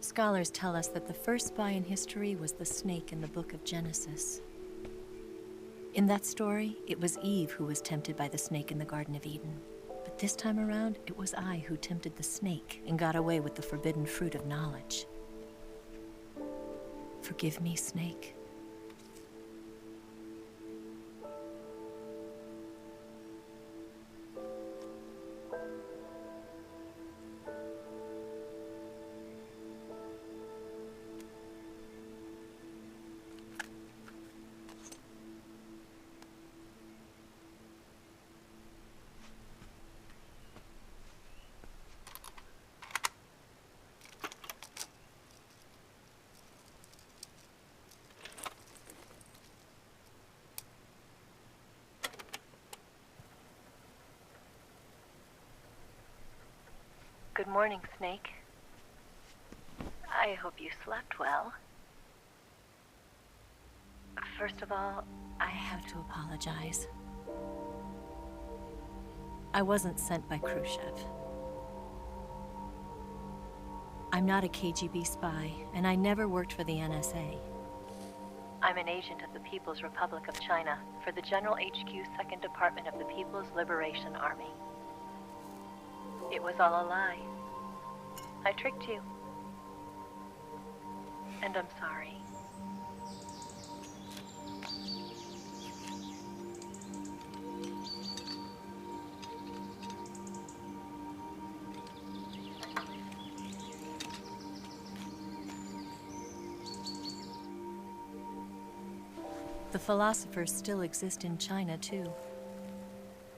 Scholars tell us that the first spy in history was the snake in the book of Genesis. In that story, it was Eve who was tempted by the snake in the Garden of Eden. But this time around, it was I who tempted the snake and got away with the forbidden fruit of knowledge. Forgive me, Snake. Good morning, Snake. I hope you slept well. First of all, I have to apologize. I wasn't sent by Khrushchev. I'm not a KGB spy, and I never worked for the NSA. I'm an agent of the People's Republic of China for the General HQ 2nd Department of the People's Liberation Army. It was all a lie. I tricked you. And I'm sorry. The philosophers still exist in China, too.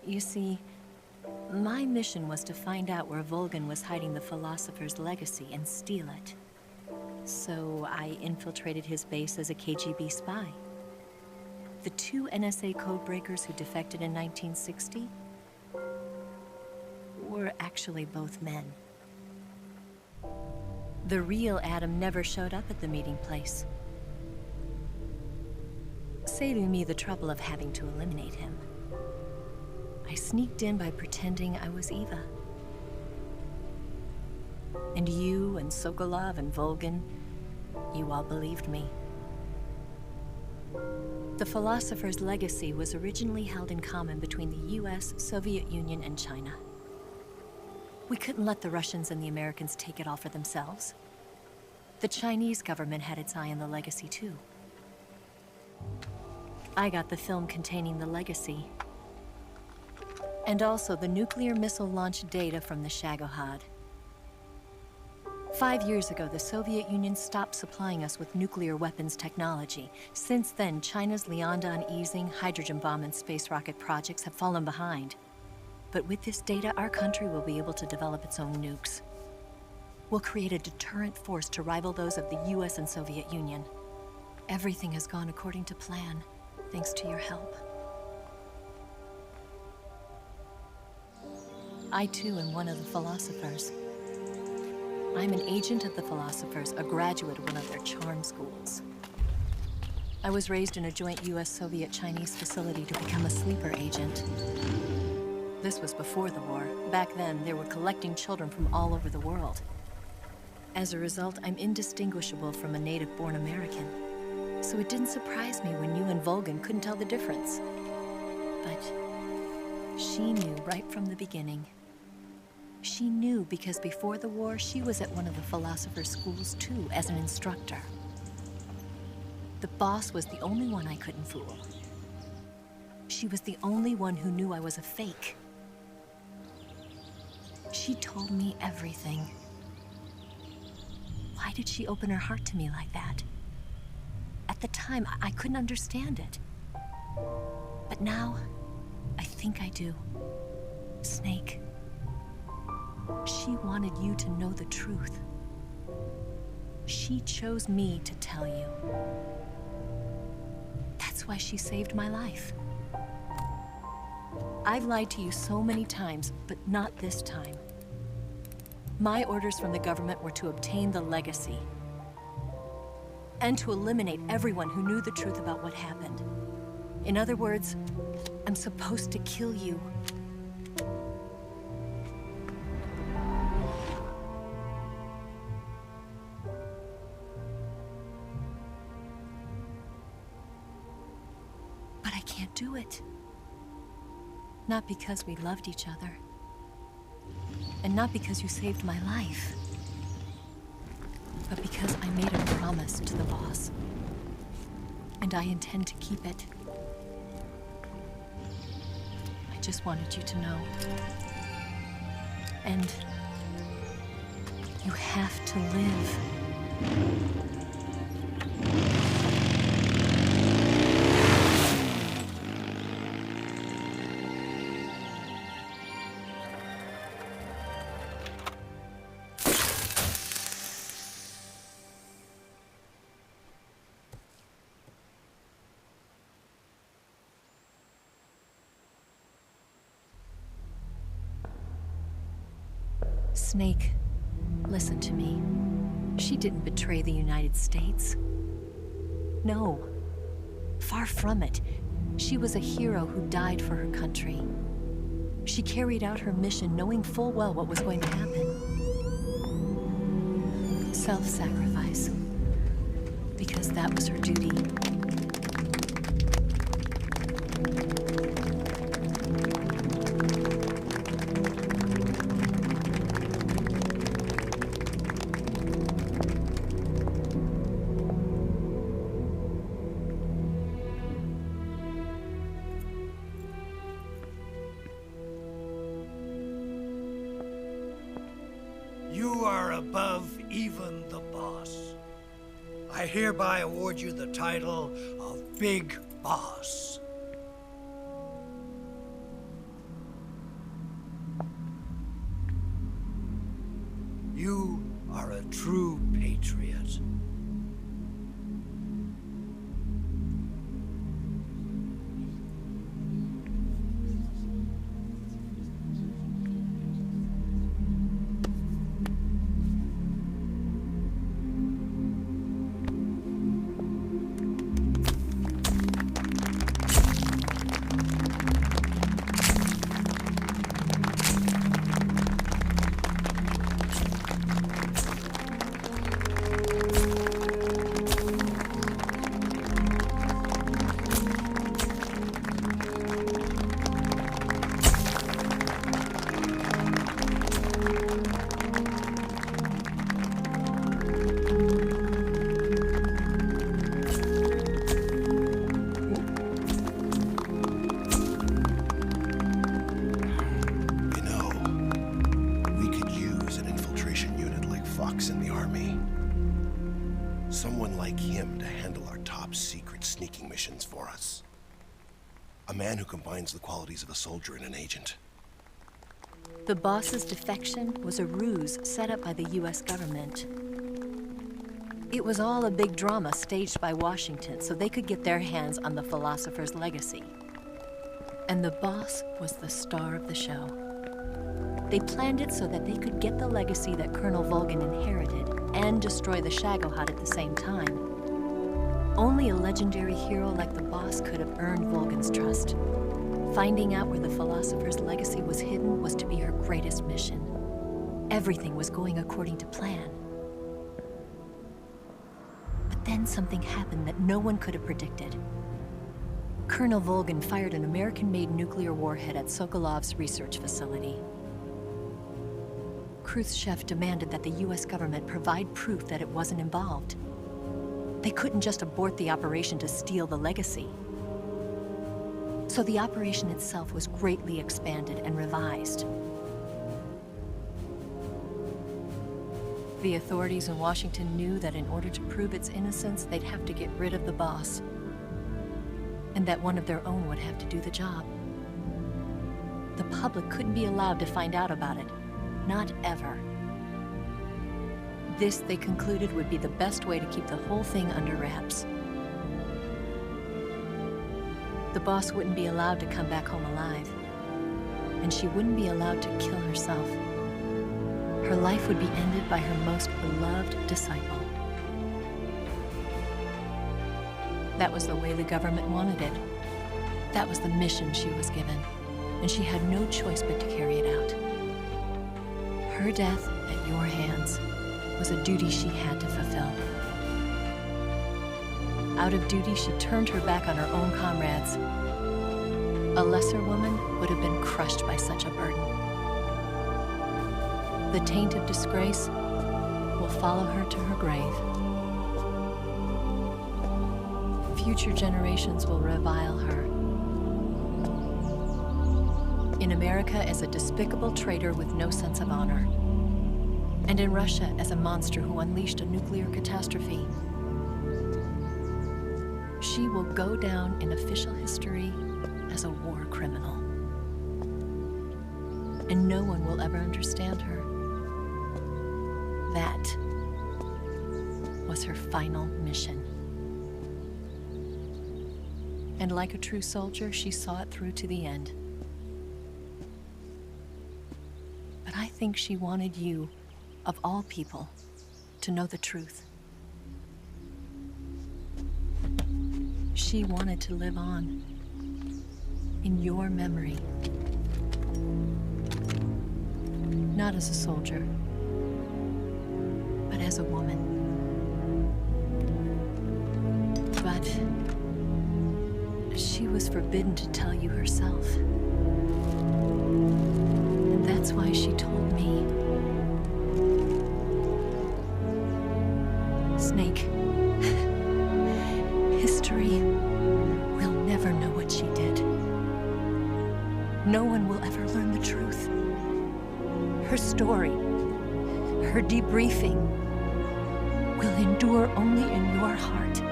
You see, my mission was to find out where Volgan was hiding the philosopher's legacy and steal it. So I infiltrated his base as a KGB spy. The 2 NSA codebreakers who defected in 1960 were actually both men. The real Adam never showed up at the meeting place, saving me the trouble of having to eliminate him. I sneaked in by pretending I was Eva. And you and Sokolov and Volgan, you all believed me. The philosopher's legacy was originally held in common between the US, Soviet Union, and China. We couldn't let the Russians and the Americans take it all for themselves. The Chinese government had its eye on the legacy, too. I got the film containing the legacy, and also the nuclear missile launch data from the Shagohod. 5 years ago, the Soviet Union stopped supplying us with nuclear weapons technology. Since then, China's Liaodong easing, hydrogen bomb, and space rocket projects have fallen behind. But with this data, our country will be able to develop its own nukes. We'll create a deterrent force to rival those of the US and Soviet Union. Everything has gone according to plan, thanks to your help. I too am one of the philosophers. I'm an agent of the philosophers, a graduate of one of their charm schools. I was raised in a joint US-Soviet-Chinese facility to become a sleeper agent. This was before the war. Back then, they were collecting children from all over the world. As a result, I'm indistinguishable from a native-born American. So it didn't surprise me when you and Volgan couldn't tell the difference. But she knew right from the beginning. She knew because before the war, she was at one of the philosopher's schools too, as an instructor. The boss was the only one I couldn't fool. She was the only one who knew I was a fake. She told me everything. Why did she open her heart to me like that? At the time, I couldn't understand it. But now, I think I do. Snake. She wanted you to know the truth. She chose me to tell you. That's why she saved my life. I've lied to you so many times, but not this time. My orders from the government were to obtain the legacy and to eliminate everyone who knew the truth about what happened. In other words, I'm supposed to kill you. But I can't do it. Not because we loved each other. And not because you saved my life. But because I made a promise to the boss. And I intend to keep it. I just wanted you to know. And you have to live. Snake. Listen to me. She didn't betray the United States. No. Far from it. She was a hero who died for her country. She carried out her mission knowing full well what was going to happen. Self-sacrifice. Because that was her duty. You are above even the boss. I hereby award you the title of Big Boss. You are a true patriot. In the army. Someone like him to handle our top secret sneaking missions for us. A man who combines the qualities of a soldier and an agent. The boss's defection was a ruse set up by the US government. It was all a big drama staged by Washington so they could get their hands on the philosopher's legacy. And the boss was the star of the show. They planned it so that they could get the legacy that Colonel Volgin inherited and destroy the Shagohod at the same time. Only a legendary hero like the boss could have earned Volgin's trust. Finding out where the philosopher's legacy was hidden was to be her greatest mission. Everything was going according to plan. But then something happened that no one could have predicted. Colonel Volgin fired an American-made nuclear warhead at Sokolov's research facility. Khrushchev demanded that the US government provide proof that it wasn't involved. They couldn't just abort the operation to steal the legacy. So the operation itself was greatly expanded and revised. The authorities in Washington knew that in order to prove its innocence, they'd have to get rid of the boss, and that one of their own would have to do the job. The public couldn't be allowed to find out about it. Not ever. This, they concluded, would be the best way to keep the whole thing under wraps. The boss wouldn't be allowed to come back home alive, and she wouldn't be allowed to kill herself. Her life would be ended by her most beloved disciple. That was the way the government wanted it. That was the mission she was given, and she had no choice but to carry it out. Her death at your hands was a duty she had to fulfill. Out of duty, she turned her back on her own comrades. A lesser woman would have been crushed by such a burden. The taint of disgrace will follow her to her grave. Future generations will revile her. In America as a despicable traitor with no sense of honor. And in Russia as a monster who unleashed a nuclear catastrophe. She will go down in official history as a war criminal. And no one will ever understand her. That was her final mission. And like a true soldier, she saw it through to the end. But I think she wanted you of all people, to know the truth. She wanted to live on in your memory. Not as a soldier, but as a woman. But she was forbidden to tell you herself. And that's why she told me. Snake, history will never know what she did. No one will ever learn the truth. Her story, her debriefing, will endure only in your heart.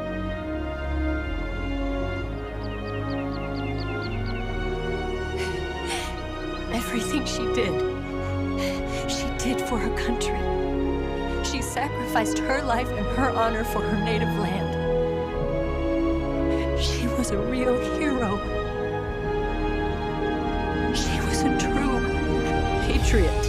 Everything she did for her country. She sacrificed her life and her honor for her native land. She was a real hero. She was a true patriot.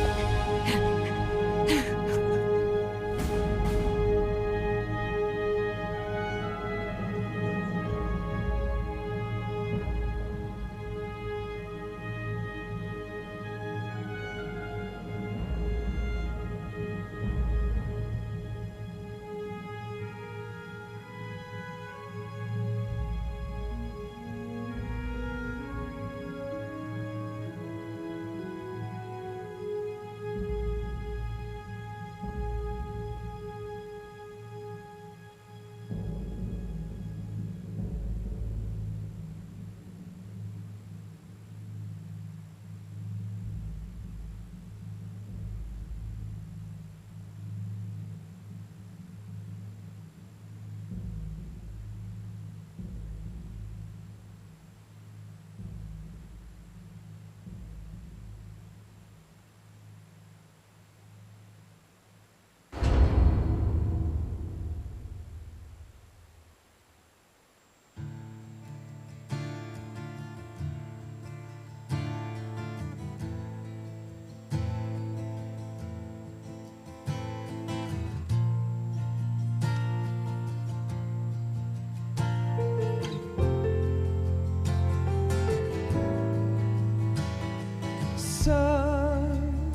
Son,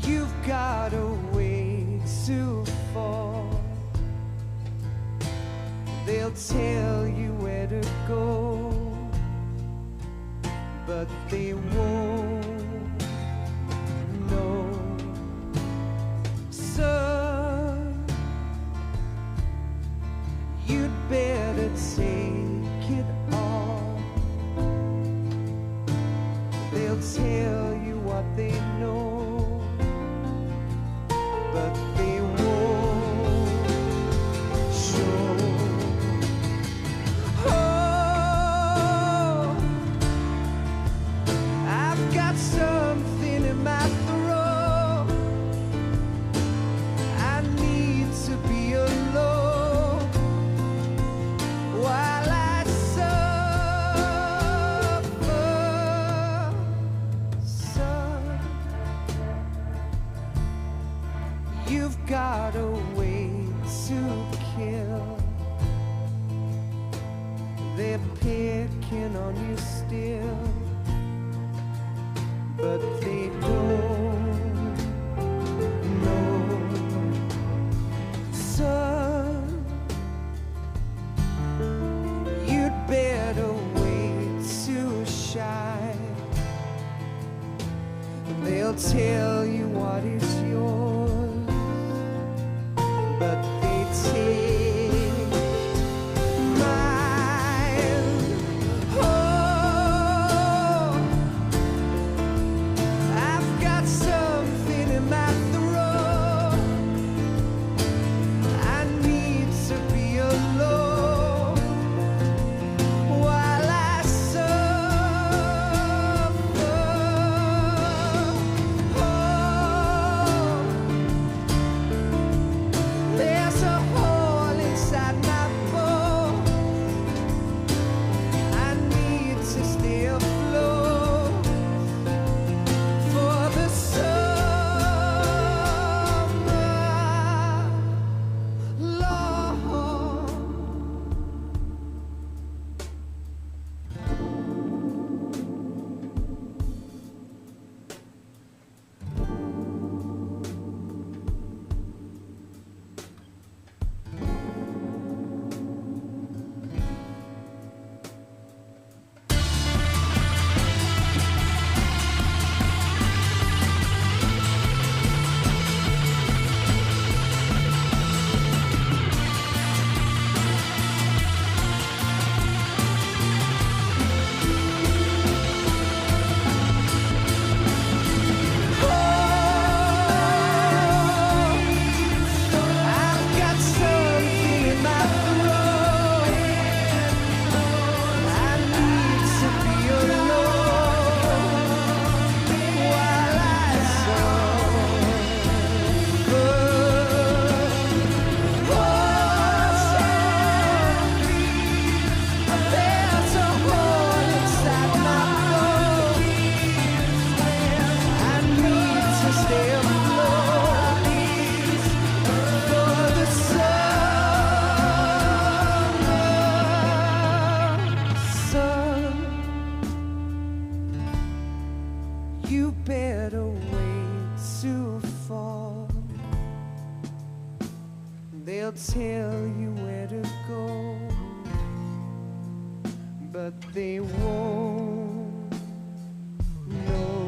you've got a ways to fall. They'll tell you where to go, but they won't know. Son, you'd better take it all. They'll tell you what they know, but they won't show. Oh, I've got something in my throat. I need to be alone while I suffer. Son, you've got a way to kill. They're picking on you still, but they don't know. Son, you'd better wait to shine. They'll tell you what is yours, but they take mine. Oh, I've got something in my throat. I need to be alone while I suffer. Oh, They'll tell you where to go, but they won't know.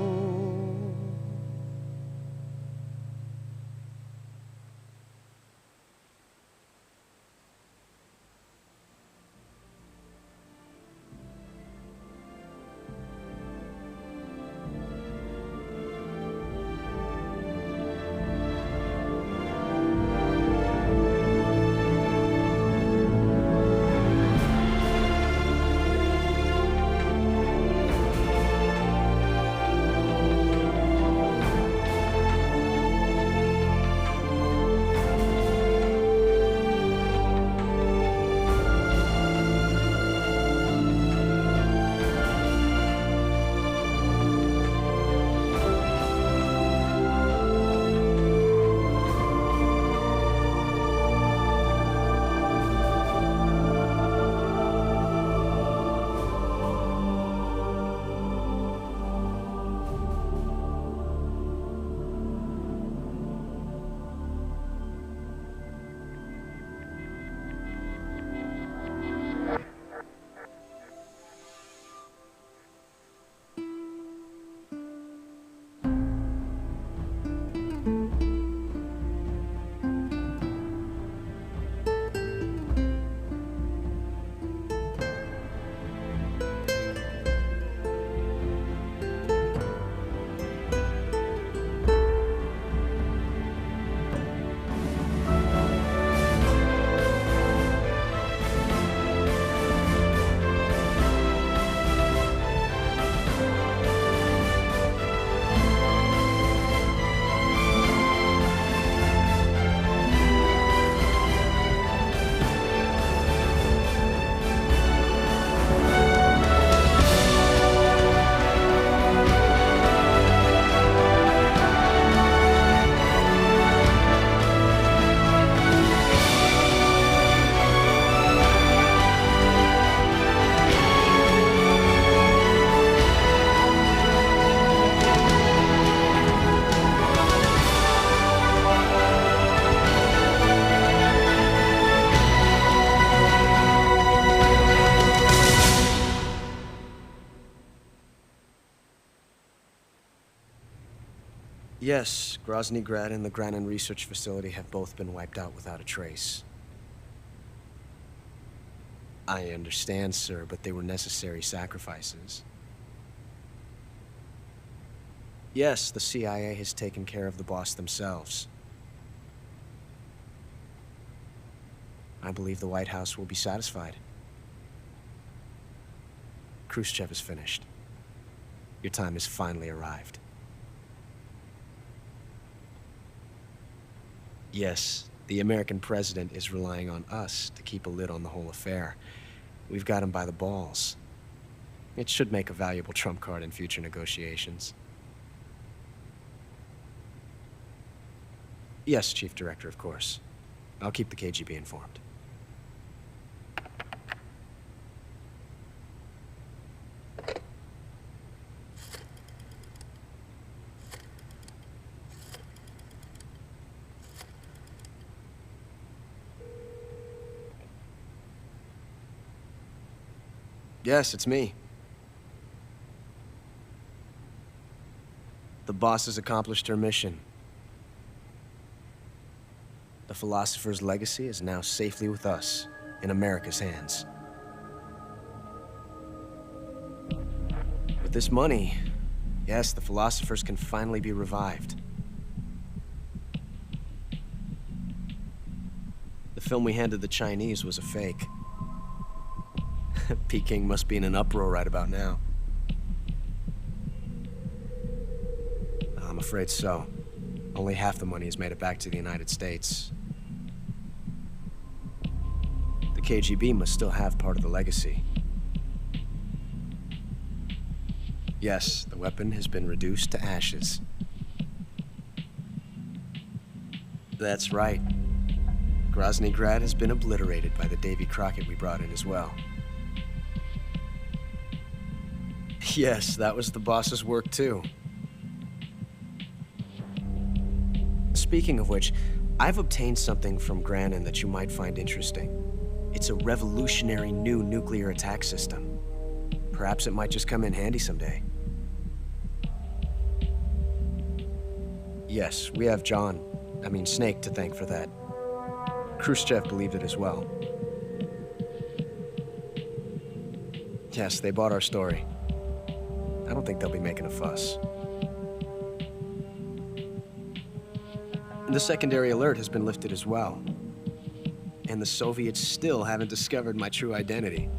Yes, Grozny Grad and the Granin Research Facility have both been wiped out without a trace. I understand, sir, but they were necessary sacrifices. Yes, the CIA has taken care of the boss themselves. I believe the White House will be satisfied. Khrushchev is finished. Your time has finally arrived. Yes, the American president is relying on us to keep a lid on the whole affair. We've got him by the balls. It should make a valuable trump card in future negotiations. Yes, Chief Director, of course. I'll keep the KGB informed. Yes, it's me. The boss has accomplished her mission. The philosopher's legacy is now safely with us, in America's hands. With this money, yes, the philosophers can finally be revived. The film we handed the Chinese was a fake. Peking must be in an uproar right about now. I'm afraid so. Only half the money has made it back to the United States. The KGB must still have part of the legacy. Yes, the weapon has been reduced to ashes. That's right. Grozny Grad has been obliterated by the Davy Crockett we brought in as well. Yes, that was the boss's work too. Speaking of which, I've obtained something from Granin that you might find interesting. It's a revolutionary new nuclear attack system. Perhaps it might just come in handy someday. Yes, we have Snake to thank for that. Khrushchev believed it as well. Yes, they bought our story. I don't think they'll be making a fuss. The secondary alert has been lifted as well. And the Soviets still haven't discovered my true identity.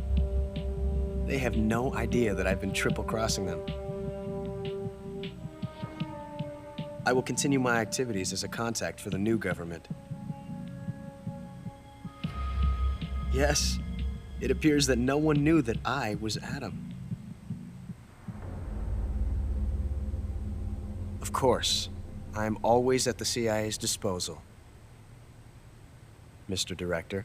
They have no idea that I've been triple-crossing them. I will continue my activities as a contact for the new government. Yes, it appears that no one knew that I was Adam. Of course, I am always at the CIA's disposal, Mr. Director.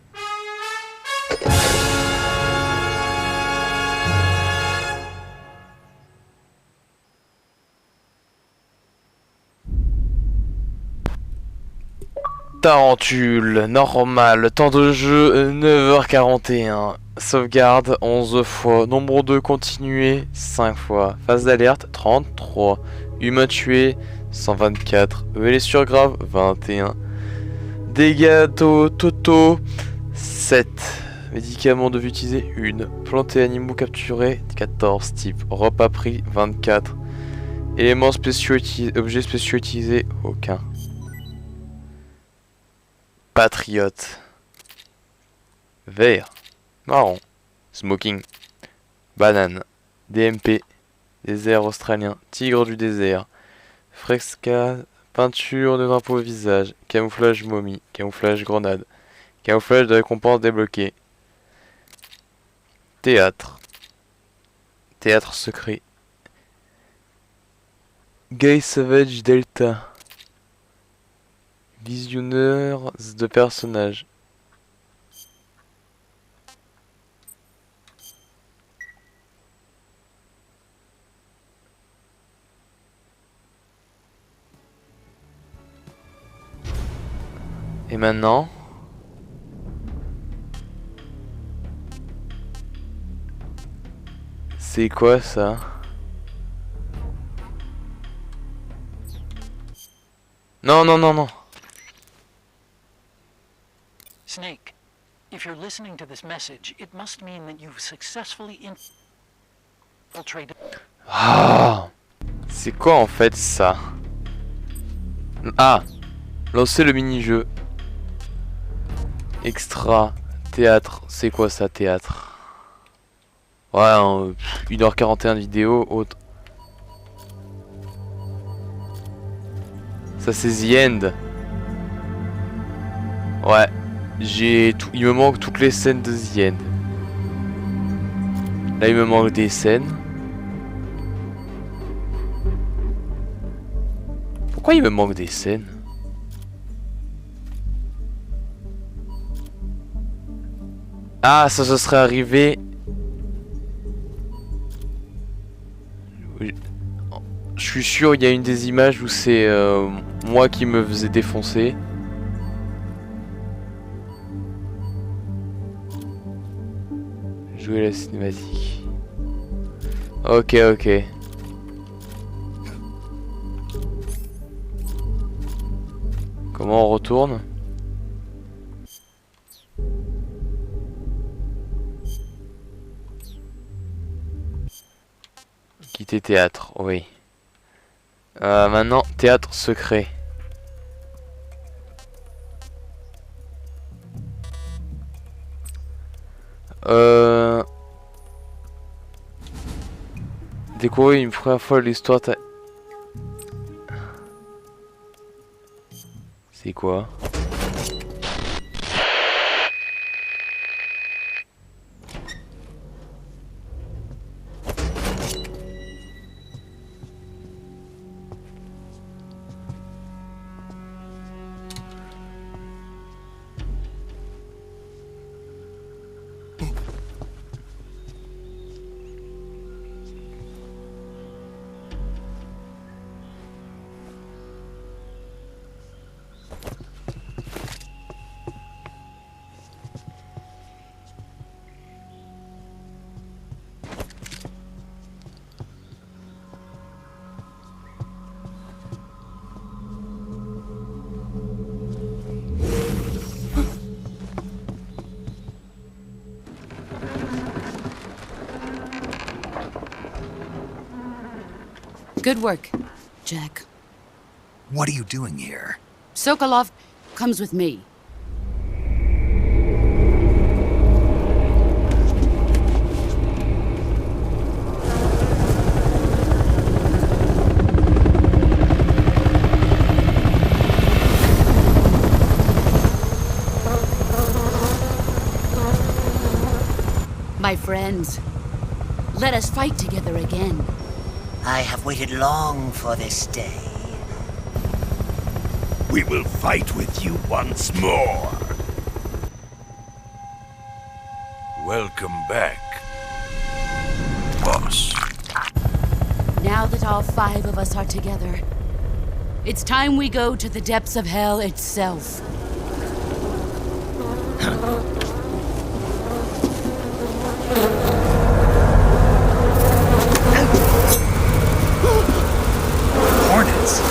Tarentule, normal, temps de jeu 9h41, sauvegarde 11 fois, nombre de continuer 5 fois, phase d'alerte 33, humain tué 124, blessure grave 21, dégâts totaux 7, médicaments de vue utilisés 1, plantes et animaux capturés 14, type repas pris 24, éléments spéciaux utilisés, objets spéciaux utilisés aucun. PATRIOT. Vert. Marron. Smoking. Banane. DMP. Désert australien. Tigre du désert. Fresca. Peinture de drapeau au visage. Camouflage momie. Camouflage grenade. Camouflage de récompense débloqué. Théâtre. Théâtre secret. Gay Savage Delta. Visionneurs de personnages. Et maintenant, c'est quoi ça? Non, non, non, non. Snake, if you're listening to this message, it must mean that you've successfully infiltrated. Ah, c'est quoi en fait ça? Ah, lancer le mini-jeu. Extra, théâtre, c'est quoi ça, théâtre? Ouais, 1h41 de vidéo, autre. Ça c'est The End. Ouais. Il me manque toutes les scènes de The End. Là il me manque des scènes. Pourquoi il me manque des scènes? Ah, ça serait arrivé. Je suis sûr il y a une des images où c'est moi qui me faisais défoncer. Jouer la cinématique. Ok, ok. Comment on retourne? Quitter théâtre, oui. Maintenant, théâtre secret. Découvrir une première fois l'histoire. C'est quoi? Good work, Jack. What are you doing here? Sokolov comes with me. My friends, let us fight together again. I have waited long for this day. We will fight with you once more. Welcome back, boss. Now that all 5 of us are together, it's time we go to the depths of hell itself. Hornets!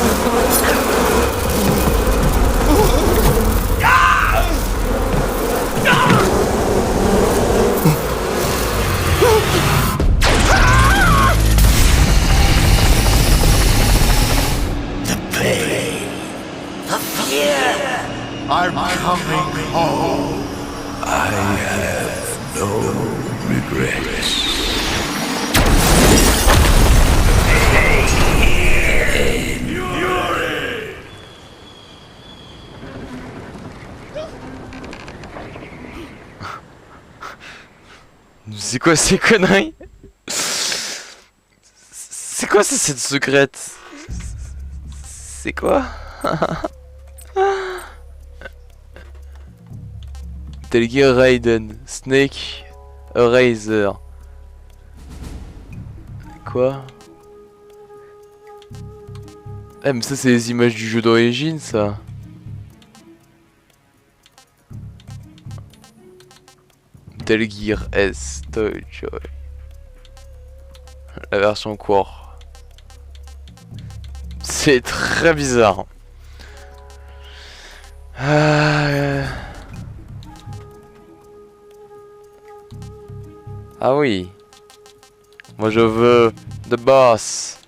The pain, the fear. I'm coming home. I have no regrets. C'est quoi ces conneries? C'est quoi ça, cette secrète? C'est quoi? Metal Gear Raiden, Snake, Eraser. Quoi? Eh mais ça c'est les images du jeu d'origine ça. Metal Gear S, Toy Joy. La version core. C'est très bizarre. Ah oui. Moi je veux The Boss.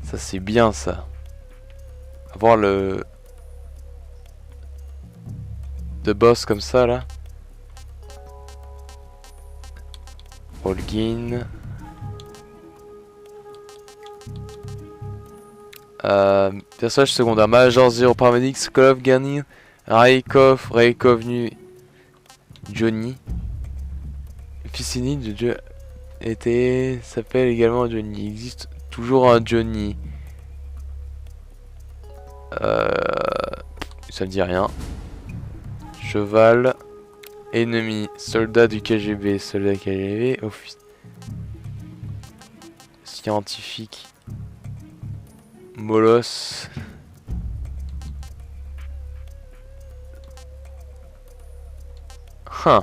Ça c'est bien ça. Avoir le The Boss comme ça là. Holguin. Personnage secondaire. Major Zero Paramedic, Sokolov, Ganin, Raikov, Johnny. Fils unique de Dieu s'appelle également Johnny. Il existe toujours un Johnny. Ça me dit rien. Cheval. Ennemi. Soldat du KGB. Soldat KGB. Office. Scientifique. Molos. Huh.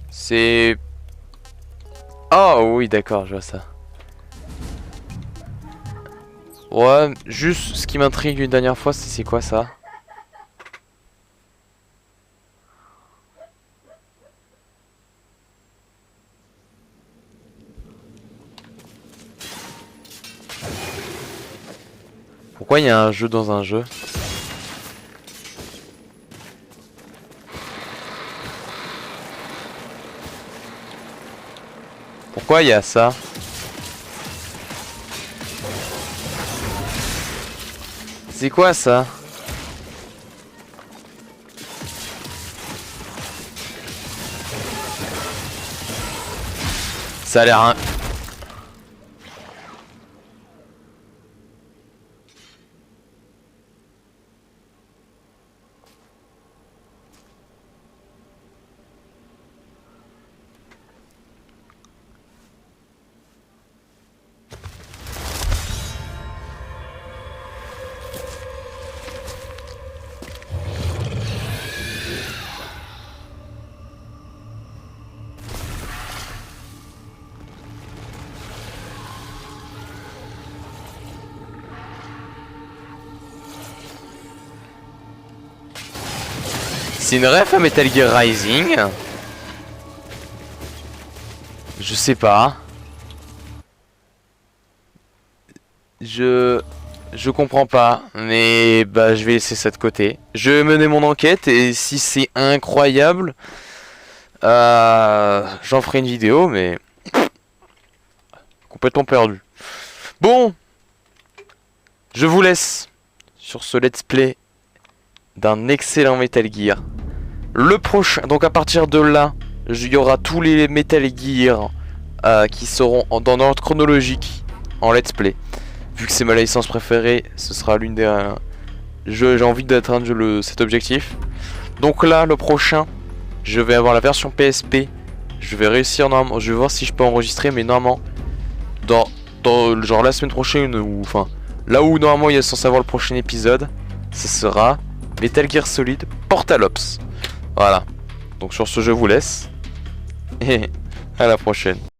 C'est... Oh oui d'accord, je vois ça. Ouais, juste ce qui m'intrigue une dernière fois, c'est quoi ça? Pourquoi il y a un jeu dans un jeu? Pourquoi il y a ça? C'est quoi ça? Ça a l'air un... C'est une ref à Metal Gear Rising. Je sais pas. Je comprends pas, mais bah je vais laisser ça de côté. Je vais mener mon enquête et si c'est incroyable, j'en ferai une vidéo, mais complètement perdu. Bon, je vous laisse sur ce let's play d'un excellent Metal Gear. Le prochain, donc à partir de là, il y aura tous les Metal Gear qui seront dans ordre chronologique en let's play. Vu que c'est ma licence préférée, ce sera l'une des... j'ai envie d'atteindre cet objectif. Donc là, le prochain, je vais avoir la version PSP. Je vais réussir normalement, je vais voir si je peux enregistrer, mais normalement, dans genre la semaine prochaine, ou enfin, là où normalement il est censé avoir le prochain épisode, ce sera Metal Gear Solid Portal Ops. Voilà. Donc sur ce, je vous laisse. Et à la prochaine.